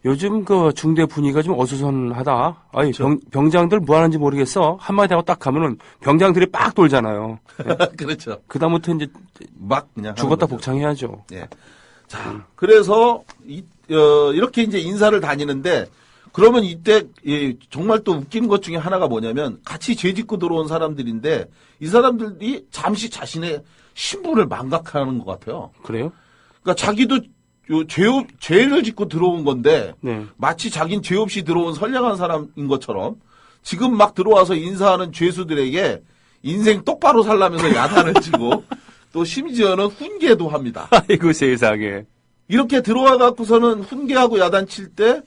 요즘 그 중대 분위기가 좀 어수선하다. 아이, 병장들 뭐 하는지 모르겠어. 한마디 하고 딱 가면은 병장들이 빡 돌잖아요. 그렇죠. 그다음부터 이제 막 그냥 죽었다 하는 거죠. 복창해야죠. 예. 자, 그래서 이렇게 이제 인사를 다니는데 그러면 이때 정말 또 웃긴 것 중에 하나가 뭐냐면 같이 죄 짓고 들어온 사람들인데 이 사람들이 잠시 자신의 신분을 망각하는 것 같아요. 그래요? 그러니까 자기도 죄를 짓고 들어온 건데 네. 마치 자긴 죄 없이 들어온 선량한 사람인 것처럼 지금 막 들어와서 인사하는 죄수들에게 인생 똑바로 살라면서 야단을 치고 또 심지어는 훈계도 합니다. 아이고 세상에. 이렇게 들어와 갖고서는 훈계하고 야단 칠 때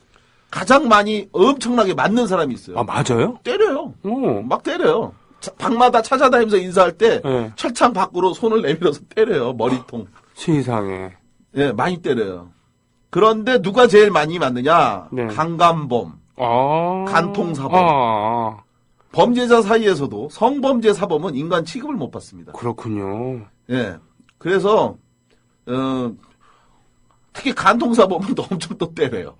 가장 많이 엄청나게 맞는 사람이 있어요. 아 맞아요? 때려요. 오. 막 때려요. 방마다 찾아다니면서 인사할 때 네. 철창 밖으로 손을 내밀어서 때려요. 머리통. 세상에. 예, 많이 때려요. 그런데 누가 제일 많이 맞느냐? 네. 강간범, 아. 간통사범. 아. 범죄자 사이에서도 성범죄 사범은 인간 취급을 못 받습니다. 그렇군요. 예. 그래서 특히 간통사범은 또 엄청 또 때려요.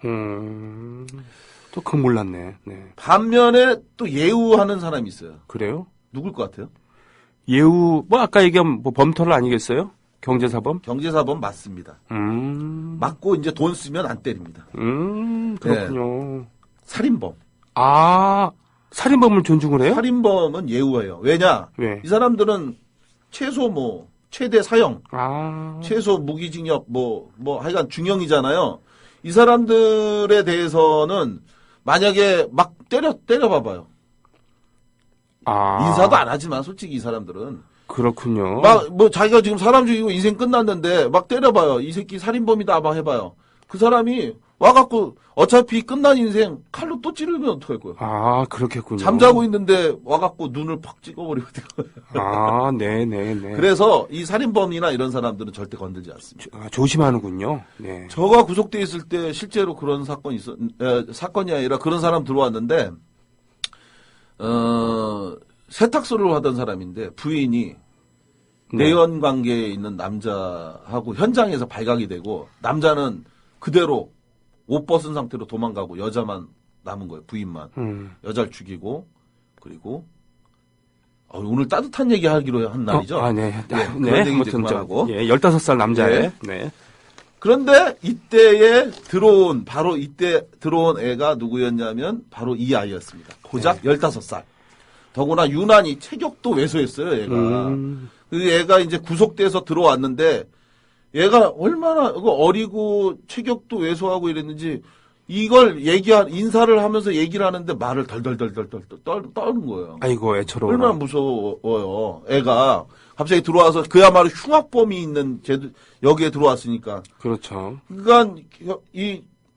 또 그건 몰랐네. 네. 반면에 또 예우하는 사람이 있어요. 그래요? 누굴 것 같아요? 예우, 뭐 아까 얘기한 뭐 범털 아니겠어요? 경제사범? 경제사범 맞습니다. 맞고 이제 돈 쓰면 안 때립니다. 그렇군요. 살인범. 아, 살인범을 존중을 해요? 살인범은 예우해요. 왜냐? 왜? 이 사람들은 최소 최대 사형, 아, 최소 무기징역, 하여간 중형이잖아요. 이 사람들에 대해서는 만약에 막 때려봐봐요. 아. 인사도 안 하지만 솔직히 이 사람들은. 그렇군요. 자기가 지금 사람 죽이고 인생 끝났는데 막 때려봐요. 이 새끼 살인범이다 막 해봐요. 그 사람이 와갖고 어차피 끝난 인생 칼로 또 찌르면 어떡할 거예요. 아, 그렇겠군요. 잠자고 있는데 와갖고 눈을 팍 찍어버리거든요. 아, 네네네. 그래서 이 살인범이나 이런 사람들은 절대 건들지 않습니다. 아, 조심하는군요. 네. 저가 구속돼 있을 때 실제로 그런 사건이 아니라 그런 사람 들어왔는데, 세탁소를 하던 사람인데 부인이 네. 내연 관계에 있는 남자하고 현장에서 발각이 되고 남자는 그대로 옷 벗은 상태로 도망가고 여자만 남은 거예요. 부인만. 여자를 죽이고 그리고 오늘 따뜻한 얘기 하기로 한 날이죠. 네. 그런 네. 얘기 이제 아무튼 그만하고. 15살 남자애. 네. 그런데 이때 들어온 애가 누구였냐면 바로 이 아이였습니다. 고작 15살. 더구나 유난히 체격도 왜소했어요, 얘가. 그 애가 이제 구속돼서 들어왔는데 얘가 얼마나 어리고 체격도 왜소하고 이랬는지 이걸 인사를 하면서 얘기를 하는데 말을 덜덜덜덜 떠는 거예요. 아이고, 애처로워. 얼마나 무서워요. 애가 갑자기 들어와서 그야말로 흉악범이 있는 여기에 들어왔으니까. 그렇죠. 그러니까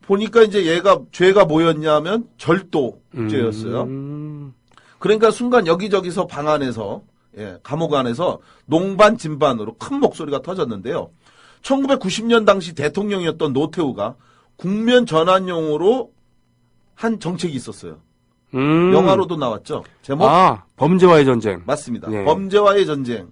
보니까 이제 죄가 뭐였냐면 절도죄였어요. 그러니까 순간 여기저기서 방 안에서 감옥 안에서 농반 진반으로 큰 목소리가 터졌는데요. 1990년 당시 대통령이었던 노태우가 국면 전환용으로 한 정책이 있었어요. 영화로도 나왔죠. 제목? 범죄와의 전쟁. 맞습니다. 네. 범죄와의 전쟁.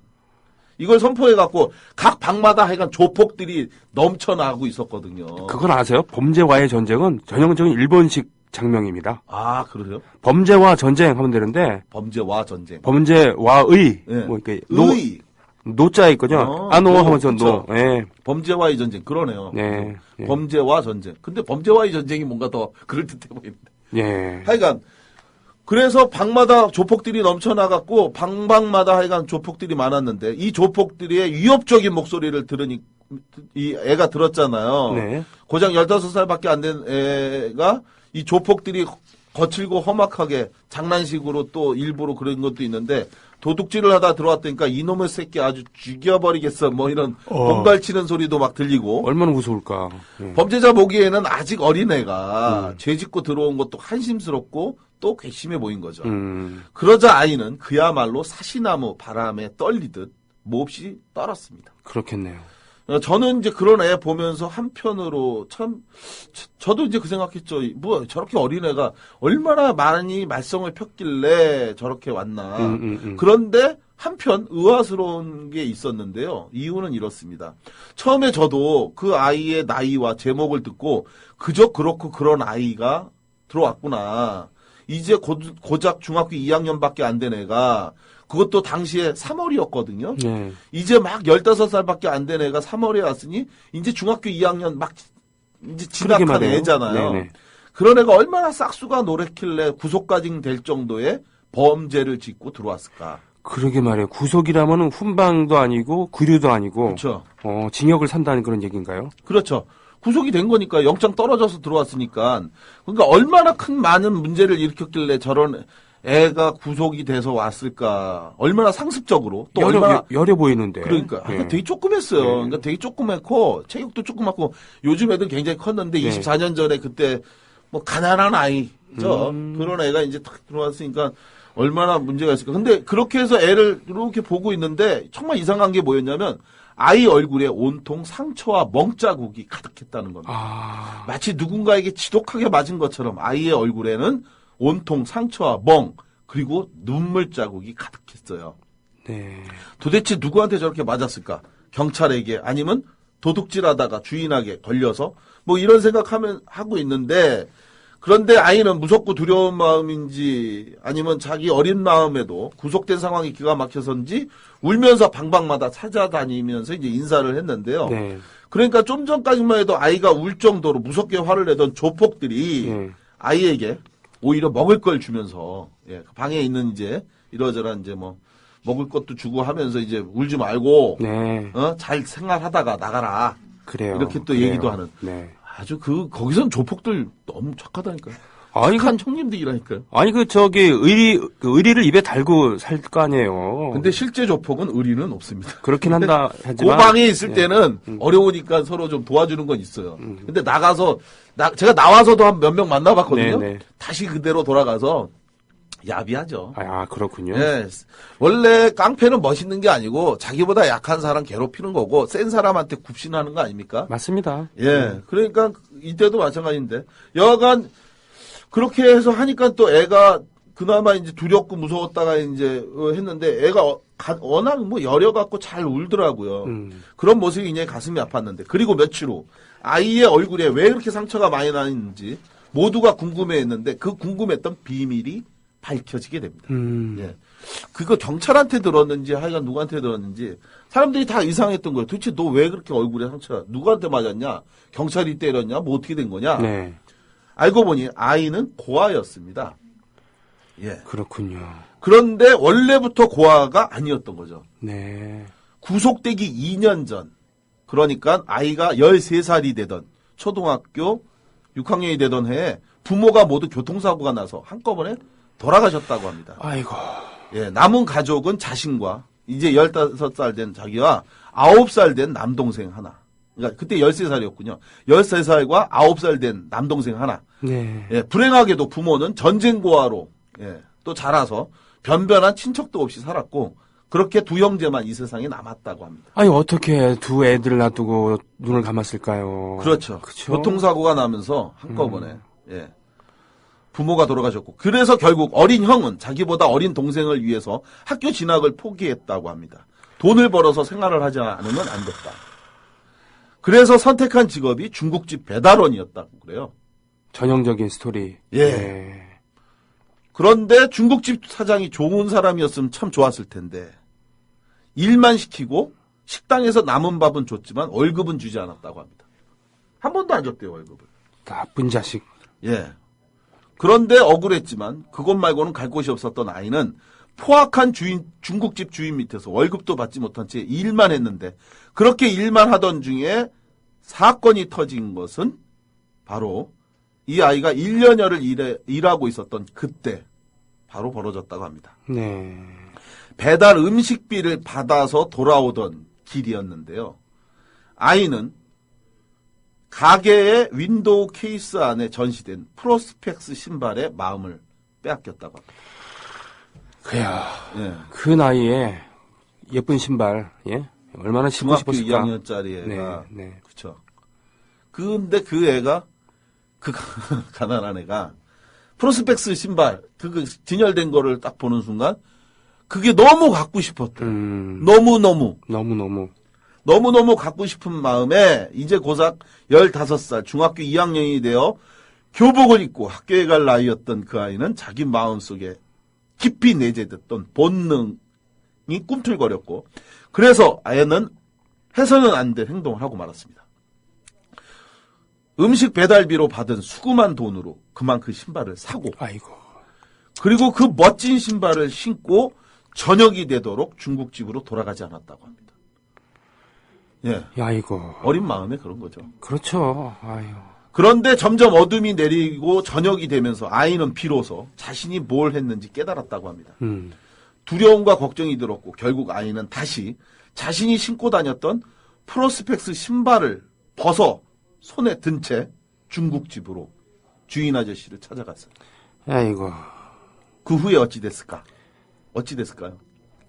이걸 선포해갖고 각 방마다 하여간 조폭들이 넘쳐나고 있었거든요. 그건 아세요? 범죄와의 전쟁은 전형적인 일본식 장명입니다. 아, 그래요? 범죄와 전쟁 하면 되는데 범죄와 전쟁. 범죄와의 네. 이렇게 의. 노자 있거든요. 노, 하면서 그쵸. 노. 예. 범죄와의 전쟁. 그러네요. 네. 예. 범죄와 전쟁. 근데 범죄와의 전쟁이 뭔가 더 그럴듯해 보이는데. 예. 하여간 그래서 방마다 조폭들이 넘쳐나갔고 방방마다 하여간 조폭들이 많았는데 이 조폭들의 위협적인 목소리를 들으니 이 애가 들었잖아요. 네. 고작 15살밖에 안 된 애가 이 조폭들이 거칠고 험악하게 장난식으로 또 일부러 그런 것도 있는데 도둑질을 하다 들어왔다니까 이놈의 새끼 아주 죽여버리겠어 뭐 이런 공갈치는 소리도 막 들리고 얼마나 무서울까. 예. 범죄자 보기에는 아직 어린애가 죄 짓고 들어온 것도 한심스럽고 또 괘씸해 보인 거죠. 그러자 아이는 그야말로 사시나무 바람에 떨리듯 몹시 떨었습니다. 그렇겠네요. 저는 이제 그런 애 보면서 한편으로 저도 이제 그 생각했죠. 뭐 저렇게 어린애가 얼마나 많이 말썽을 폈길래 저렇게 왔나. 그런데 한편 의아스러운 게 있었는데요. 이유는 이렇습니다. 처음에 저도 그 아이의 나이와 제목을 듣고 그저 그렇고 그런 아이가 들어왔구나. 이제 고작 중학교 2학년밖에 안 된 애가 그것도 당시에 3월이었거든요. 네. 이제 막 15살밖에 안 된 애가 3월에 왔으니 이제 중학교 2학년 막 이제 그러게 진학한 말이에요. 애잖아요. 네네. 그런 애가 얼마나 싹수가 노랗길래 구속까지 될 정도의 범죄를 짓고 들어왔을까. 그러게 말이에요. 구속이라면 훈방도 아니고 구류도 아니고 그렇죠. 징역을 산다는 그런 얘기인가요? 그렇죠. 구속이 된 거니까 영장 떨어져서 들어왔으니까 그러니까 얼마나 큰 많은 문제를 일으켰길래 저런 애가 구속이 돼서 왔을까. 얼마나 상습적으로 또 얼마나 여려 보이는데. 그러니까 예. 되게 조그맸어요. 네. 그러니까 되게 조그맣고 체격도 조그맣고 요즘 애들 굉장히 컸는데 네. 24년 전에 그때 뭐 가난한 아이죠. 그런 애가 이제 탁 들어왔으니까 얼마나 문제가 있을까. 근데 그렇게 해서 애를 이렇게 보고 있는데 정말 이상한 게 뭐였냐면 아이 얼굴에 온통 상처와 멍자국이 가득했다는 겁니다. 아, 마치 누군가에게 지독하게 맞은 것처럼 아이의 얼굴에는 온통 상처와 멍 그리고 눈물 자국이 가득했어요. 네. 도대체 누구한테 저렇게 맞았을까? 경찰에게 아니면 도둑질하다가 주인에게 걸려서 뭐 이런 생각하면 하고 있는데 그런데 아이는 무섭고 두려운 마음인지 아니면 자기 어린 마음에도 구속된 상황이 기가 막혀서인지 울면서 방방마다 찾아다니면서 이제 인사를 했는데요. 네. 그러니까 좀 전까지만 해도 아이가 울 정도로 무섭게 화를 내던 조폭들이 네. 아이에게 오히려 먹을 걸 주면서 예, 방에 있는 이제 이러저런 이제 뭐 먹을 것도 주고 하면서 이제 울지 말고 네. 잘 생활하다가 나가라. 그래요. 이렇게 또 그래요. 얘기도 하는. 네. 아주 거기선 조폭들 너무 착하다니까요. 아니, 착한 형님들이라니까요. 아니 의리를 입에 달고 살 거 아니에요. 근데 실제 조폭은 의리는 없습니다. 그렇긴 한다 그 하지만 방에 있을 예. 때는 어려우니까 서로 좀 도와주는 건 있어요. 근데 나가서 제가 나와서도 한 몇 명 만나봤거든요. 네네. 다시 그대로 돌아가서 야비하죠. 아, 그렇군요. 예. 원래 깡패는 멋있는 게 아니고 자기보다 약한 사람 괴롭히는 거고 센 사람한테 굽신하는 거 아닙니까? 맞습니다. 예. 그러니까 이때도 마찬가지인데 여하간 그렇게 해서 하니까 또 애가 그나마 이제 두렵고 무서웠다가 이제 했는데 애가 워낙 뭐 여려갖고 잘 울더라고요. 그런 모습이 굉장히 가슴이 아팠는데 그리고 며칠 후 아이의 얼굴에 왜 그렇게 상처가 많이 나는지 모두가 궁금해했는데 그 궁금했던 비밀이 밝혀지게 됩니다. 예. 그거 경찰한테 들었는지 하여간 누구한테 들었는지 사람들이 다 이상했던 거예요. 도대체 너 왜 그렇게 얼굴에 상처가 누구한테 맞았냐? 경찰이 때렸냐? 뭐 어떻게 된 거냐? 네. 알고 보니 아이는 고아였습니다. 예. 그렇군요. 그런데 원래부터 고아가 아니었던 거죠. 네. 구속되기 2년 전 그러니까 아이가 13살이 되던 초등학교 6학년이 되던 해에 부모가 모두 교통사고가 나서 한꺼번에 돌아가셨다고 합니다. 아이고. 예, 남은 가족은 자신과 이제 15살 된 자기와 9살 된 남동생 하나. 그러니까 그때 13살이었군요. 13살과 9살 된 남동생 하나. 네. 예, 불행하게도 부모는 전쟁고아로 예, 또 자라서 변변한 친척도 없이 살았고 그렇게 두 형제만 이 세상에 남았다고 합니다. 아니 어떻게 두 애들을 놔두고 눈을 감았을까요? 그렇죠. 그쵸? 교통사고가 나면서 한꺼번에 예, 부모가 돌아가셨고 그래서 결국 어린 형은 자기보다 어린 동생을 위해서 학교 진학을 포기했다고 합니다. 돈을 벌어서 생활을 하지 않으면 안 됐다. 그래서 선택한 직업이 중국집 배달원이었다고 그래요. 전형적인 스토리. 예. 네. 그런데 중국집 사장이 좋은 사람이었으면 참 좋았을 텐데 일만 시키고 식당에서 남은 밥은 줬지만 월급은 주지 않았다고 합니다. 한 번도 안 줬대요, 월급을. 나쁜 자식. 예. 그런데 억울했지만 그것 말고는 갈 곳이 없었던 아이는 포악한 중국집 주인 밑에서 월급도 받지 못한 채 일만 했는데 그렇게 일만 하던 중에 사건이 터진 것은 바로 이 아이가 1년여를 일하고 있었던 그때 바로 벌어졌다고 합니다. 네. 배달 음식비를 받아서 돌아오던 길이었는데요. 아이는 가게의 윈도우 케이스 안에 전시된 프로스펙스 신발에 마음을 빼앗겼다고 합니다. 그야. 예. 그 나이에 예쁜 신발, 예? 얼마나 신고 중학교 싶었을까? 2학년짜리 애가. 네, 네. 그쵸. 근데 그 애가, 가난한 애가, 프로스펙스 신발, 그 진열된 거를 딱 보는 순간, 그게 너무 갖고 싶었대. 너무너무. 너무너무 갖고 싶은 마음에 이제 고작 15살 중학교 2학년이 되어 교복을 입고 학교에 갈 나이였던 그 아이는 자기 마음속에 깊이 내재됐던 본능이 꿈틀거렸고 그래서 아이는 해서는 안 될 행동을 하고 말았습니다. 음식 배달비로 받은 수금한 돈으로 그만 그 신발을 사고 아이고. 그리고 그 멋진 신발을 신고 저녁이 되도록 중국집으로 돌아가지 않았다고 합니다. 예. 아이고. 어린 마음에 그런 거죠. 그렇죠. 아유. 그런데 점점 어둠이 내리고 저녁이 되면서 아이는 비로소 자신이 뭘 했는지 깨달았다고 합니다. 두려움과 걱정이 들었고 결국 아이는 다시 자신이 신고 다녔던 프로스펙스 신발을 벗어 손에 든 채 중국집으로 주인 아저씨를 찾아갔어요. 아이고. 그 후에 어찌 됐을까? 어찌 됐을까요?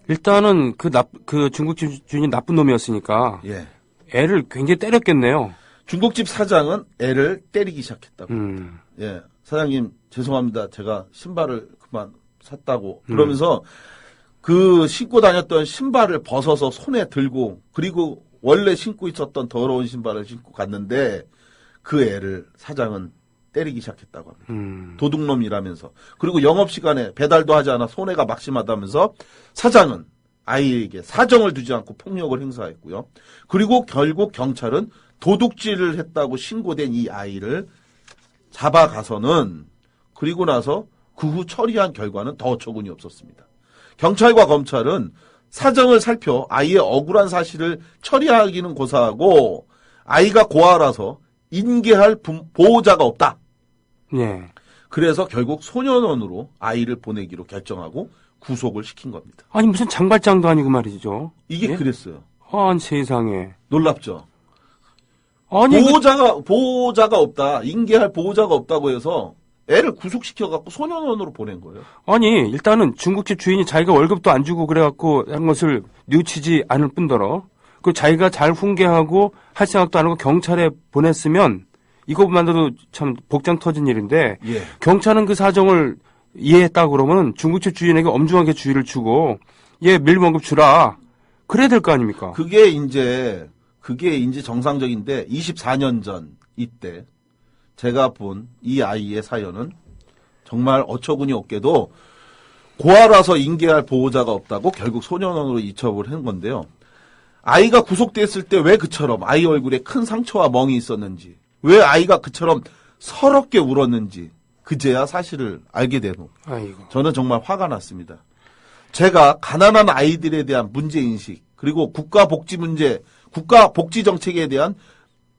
일단은 그 중국집 주인이 나쁜 놈이었으니까 예. 애를 굉장히 때렸겠네요. 중국집 사장은 애를 때리기 시작했다고. 음. 예. 사장님, 죄송합니다. 제가 신발을 그만 샀다고. 그러면서 그 신고 다녔던 신발을 벗어서 손에 들고 그리고 원래 신고 있었던 더러운 신발을 신고 갔는데 그 애를 사장은 때리기 시작했다고 합니다. 도둑놈이라면서. 그리고 영업시간에 배달도 하지 않아 손해가 막심하다면서 사장은 아이에게 사정을 두지 않고 폭력을 행사했고요. 그리고 결국 경찰은 도둑질을 했다고 신고된 이 아이를 잡아가서는 그리고 나서 그 후 처리한 결과는 더 어처구니 없었습니다. 경찰과 검찰은 사정을 살펴 아이의 억울한 사실을 처리하기는 고사하고 아이가 고아라서 인계할 보호자가 없다. 예. 그래서 결국 소년원으로 아이를 보내기로 결정하고 구속을 시킨 겁니다. 아니 무슨 장발장도 아니고 말이죠. 이게 예? 그랬어요. 아, 세상에. 놀랍죠. 아니 보호자가 없다. 인계할 보호자가 없다고 해서 애를 구속시켜갖고 소년원으로 보낸 거예요. 아니 일단은 중국집 주인이 자기가 월급도 안 주고 그래갖고 한 것을 뉘우치지 않을 뿐더러 그 자기가 잘 훈계하고 할 생각도 안 하고 경찰에 보냈으면 이것만으로도 참 복장 터진 일인데 예. 경찰은 그 사정을 이해했다 그러면 중국집 주인에게 엄중하게 주의를 주고 얘 밀원금 주라 그래야 될 거 아닙니까? 그게 이제 정상적인데 24년 전 이때 제가 본 이 아이의 사연은 정말 어처구니 없게도 고아라서 인계할 보호자가 없다고 결국 소년원으로 이첩을 한 건데요. 아이가 구속됐을 때 왜 그처럼 아이 얼굴에 큰 상처와 멍이 있었는지 왜 아이가 그처럼 서럽게 울었는지 그제야 사실을 알게 된 후 아이고. 저는 정말 화가 났습니다. 제가 가난한 아이들에 대한 문제인식 그리고 국가 복지 정책에 대한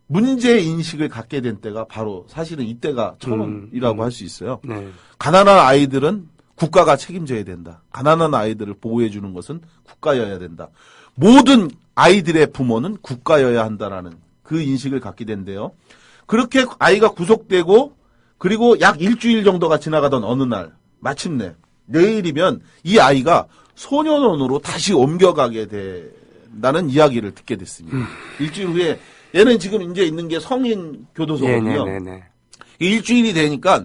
문제인식을 갖게 된 때가 바로 사실은 이때가 처음이라고 할 수 있어요. 네. 가난한 아이들은 국가가 책임져야 된다. 가난한 아이들을 보호해 주는 것은 국가여야 된다. 모든 아이들의 부모는 국가여야 한다라는 그 인식을 갖게 된대요. 그렇게 아이가 구속되고 그리고 약 일주일 정도가 지나가던 어느 날 마침내 내일이면 이 아이가 소년원으로 다시 옮겨가게 된다는 이야기를 듣게 됐습니다. 일주일 후에 얘는 지금 이제 있는 게 성인 교도소거든요. 네네네. 일주일이 되니까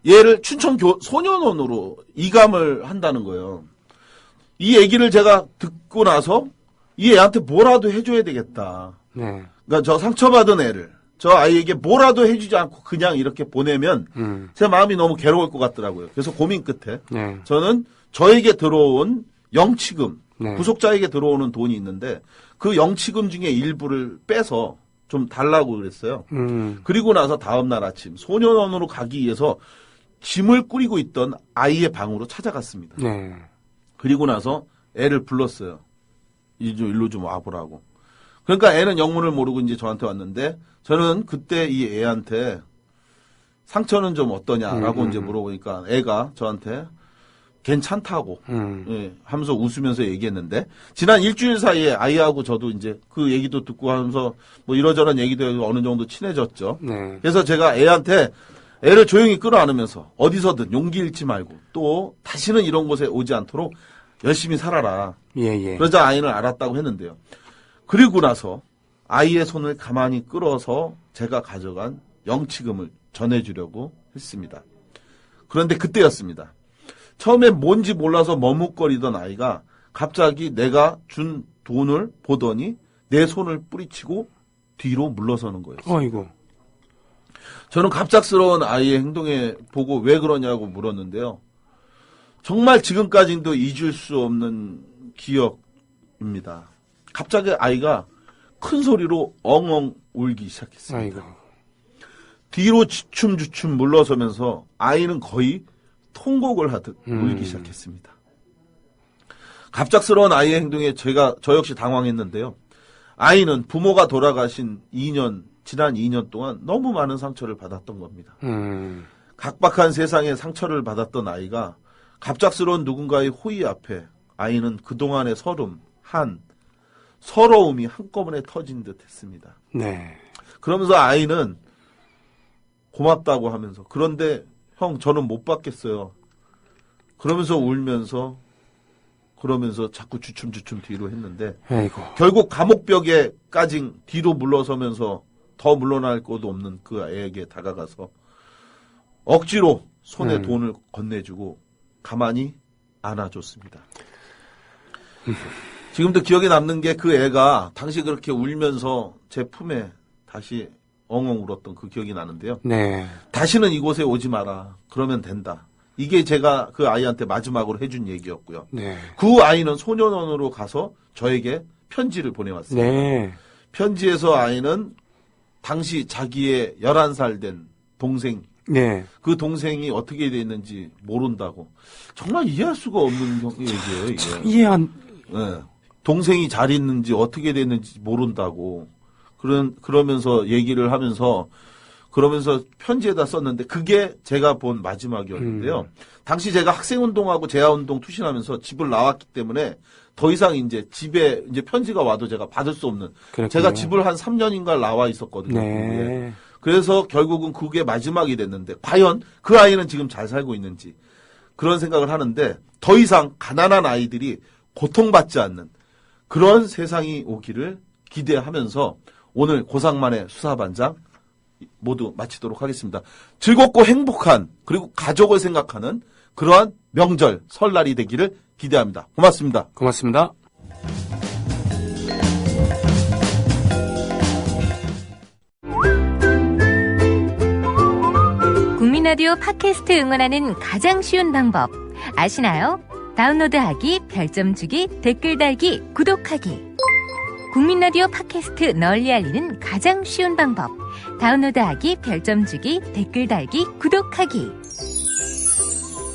얘를 춘천 소년원으로 이감을 한다는 거예요. 이 얘기를 제가 듣고 나서 이 애한테 뭐라도 해줘야 되겠다. 네. 그러니까 저 상처받은 애를 저 아이에게 뭐라도 해주지 않고 그냥 이렇게 보내면 제 마음이 너무 괴로울 것 같더라고요. 그래서 고민 끝에 네. 저는 저에게 들어온 영치금, 네. 구속자에게 들어오는 돈이 있는데 그 영치금 중에 일부를 빼서 좀 달라고 그랬어요. 그리고 나서 다음날 아침 소년원으로 가기 위해서 짐을 꾸리고 있던 아이의 방으로 찾아갔습니다. 네. 그리고 나서 애를 불렀어요. 일로 좀 와보라고. 그러니까 애는 영문을 모르고 이제 저한테 왔는데 저는 그때 이 애한테 상처는 좀 어떠냐라고 이제 물어보니까 애가 저한테 괜찮다고 예, 하면서 웃으면서 얘기했는데 지난 일주일 사이에 아이하고 저도 이제 그 얘기도 듣고 하면서 뭐 이러저런 얘기도 하고 어느 정도 친해졌죠. 네. 그래서 제가 애한테 애를 조용히 끌어안으면서 어디서든 용기 잃지 말고 또 다시는 이런 곳에 오지 않도록 열심히 살아라. 예. 그러자 아이는 알았다고 했는데요. 그리고 나서 아이의 손을 가만히 끌어서 제가 가져간 영치금을 전해주려고 했습니다. 그런데 그때였습니다. 처음에 뭔지 몰라서 머뭇거리던 아이가 갑자기 내가 준 돈을 보더니 내 손을 뿌리치고 뒤로 물러서는 거였어요. 어이구. 저는 갑작스러운 아이의 행동에 보고 왜 그러냐고 물었는데요. 정말 지금까지도 잊을 수 없는 기억입니다. 갑자기 아이가 큰 소리로 엉엉 울기 시작했습니다. 아이고. 뒤로 주춤주춤 물러서면서 아이는 거의 통곡을 하듯 울기 시작했습니다. 갑작스러운 아이의 행동에 저 역시 당황했는데요. 아이는 부모가 돌아가신 지난 2년 동안 너무 많은 상처를 받았던 겁니다. 각박한 세상에 상처를 받았던 아이가 갑작스러운 누군가의 호의 앞에 아이는 그동안의 서러움이 한꺼번에 터진 듯 했습니다. 네. 그러면서 아이는 고맙다고 하면서, 그런데 형 저는 못 받겠어요. 그러면서 울면서 그러면서 자꾸 주춤주춤 뒤로 했는데, 아이고. 결국 감옥벽에 까진 뒤로 물러서면서 더 물러날 곳도 없는 그 아이에게 다가가서 억지로 손에 돈을 건네주고 가만히 안아줬습니다. 지금도 기억에 남는 게 그 애가 당시 그렇게 울면서 제 품에 다시 엉엉 울었던 그 기억이 나는데요. 네. 다시는 이곳에 오지 마라. 그러면 된다. 이게 제가 그 아이한테 마지막으로 해준 얘기였고요. 네. 그 아이는 소년원으로 가서 저에게 편지를 보내왔습니다. 네. 편지에서 아이는 당시 자기의 11살 된 동생, 네. 그 동생이 어떻게 됐는지 모른다고. 정말 이해할 수가 없는 얘기예요, 이게. 이해한, 네. 동생이 잘 있는지 어떻게 됐는지 모른다고. 그러면서 얘기를 하면서 그러면서 편지에다 썼는데 그게 제가 본 마지막이었는데요. 당시 제가 학생운동하고 재하운동 투신하면서 집을 나왔기 때문에 더 이상 이제 집에 이제 편지가 와도 제가 받을 수 없는. 그렇군요. 제가 집을 한 3년인가 나와 있었거든요. 네. 그래서 결국은 그게 마지막이 됐는데 과연 그 아이는 지금 잘 살고 있는지 그런 생각을 하는데 더 이상 가난한 아이들이 고통받지 않는 그런 세상이 오기를 기대하면서 오늘 고상만의 수사반장 모두 마치도록 하겠습니다. 즐겁고 행복한 그리고 가족을 생각하는 그러한 명절 설날이 되기를 기대합니다. 고맙습니다. 고맙습니다. 국민라디오 팟캐스트 응원하는 가장 쉬운 방법 아시나요? 다운로드하기, 별점 주기, 댓글 달기, 구독하기. 국민라디오 팟캐스트 널리 알리는 가장 쉬운 방법. 다운로드하기, 별점 주기, 댓글 달기, 구독하기.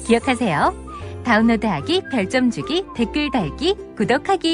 기억하세요. 다운로드하기, 별점 주기, 댓글 달기, 구독하기.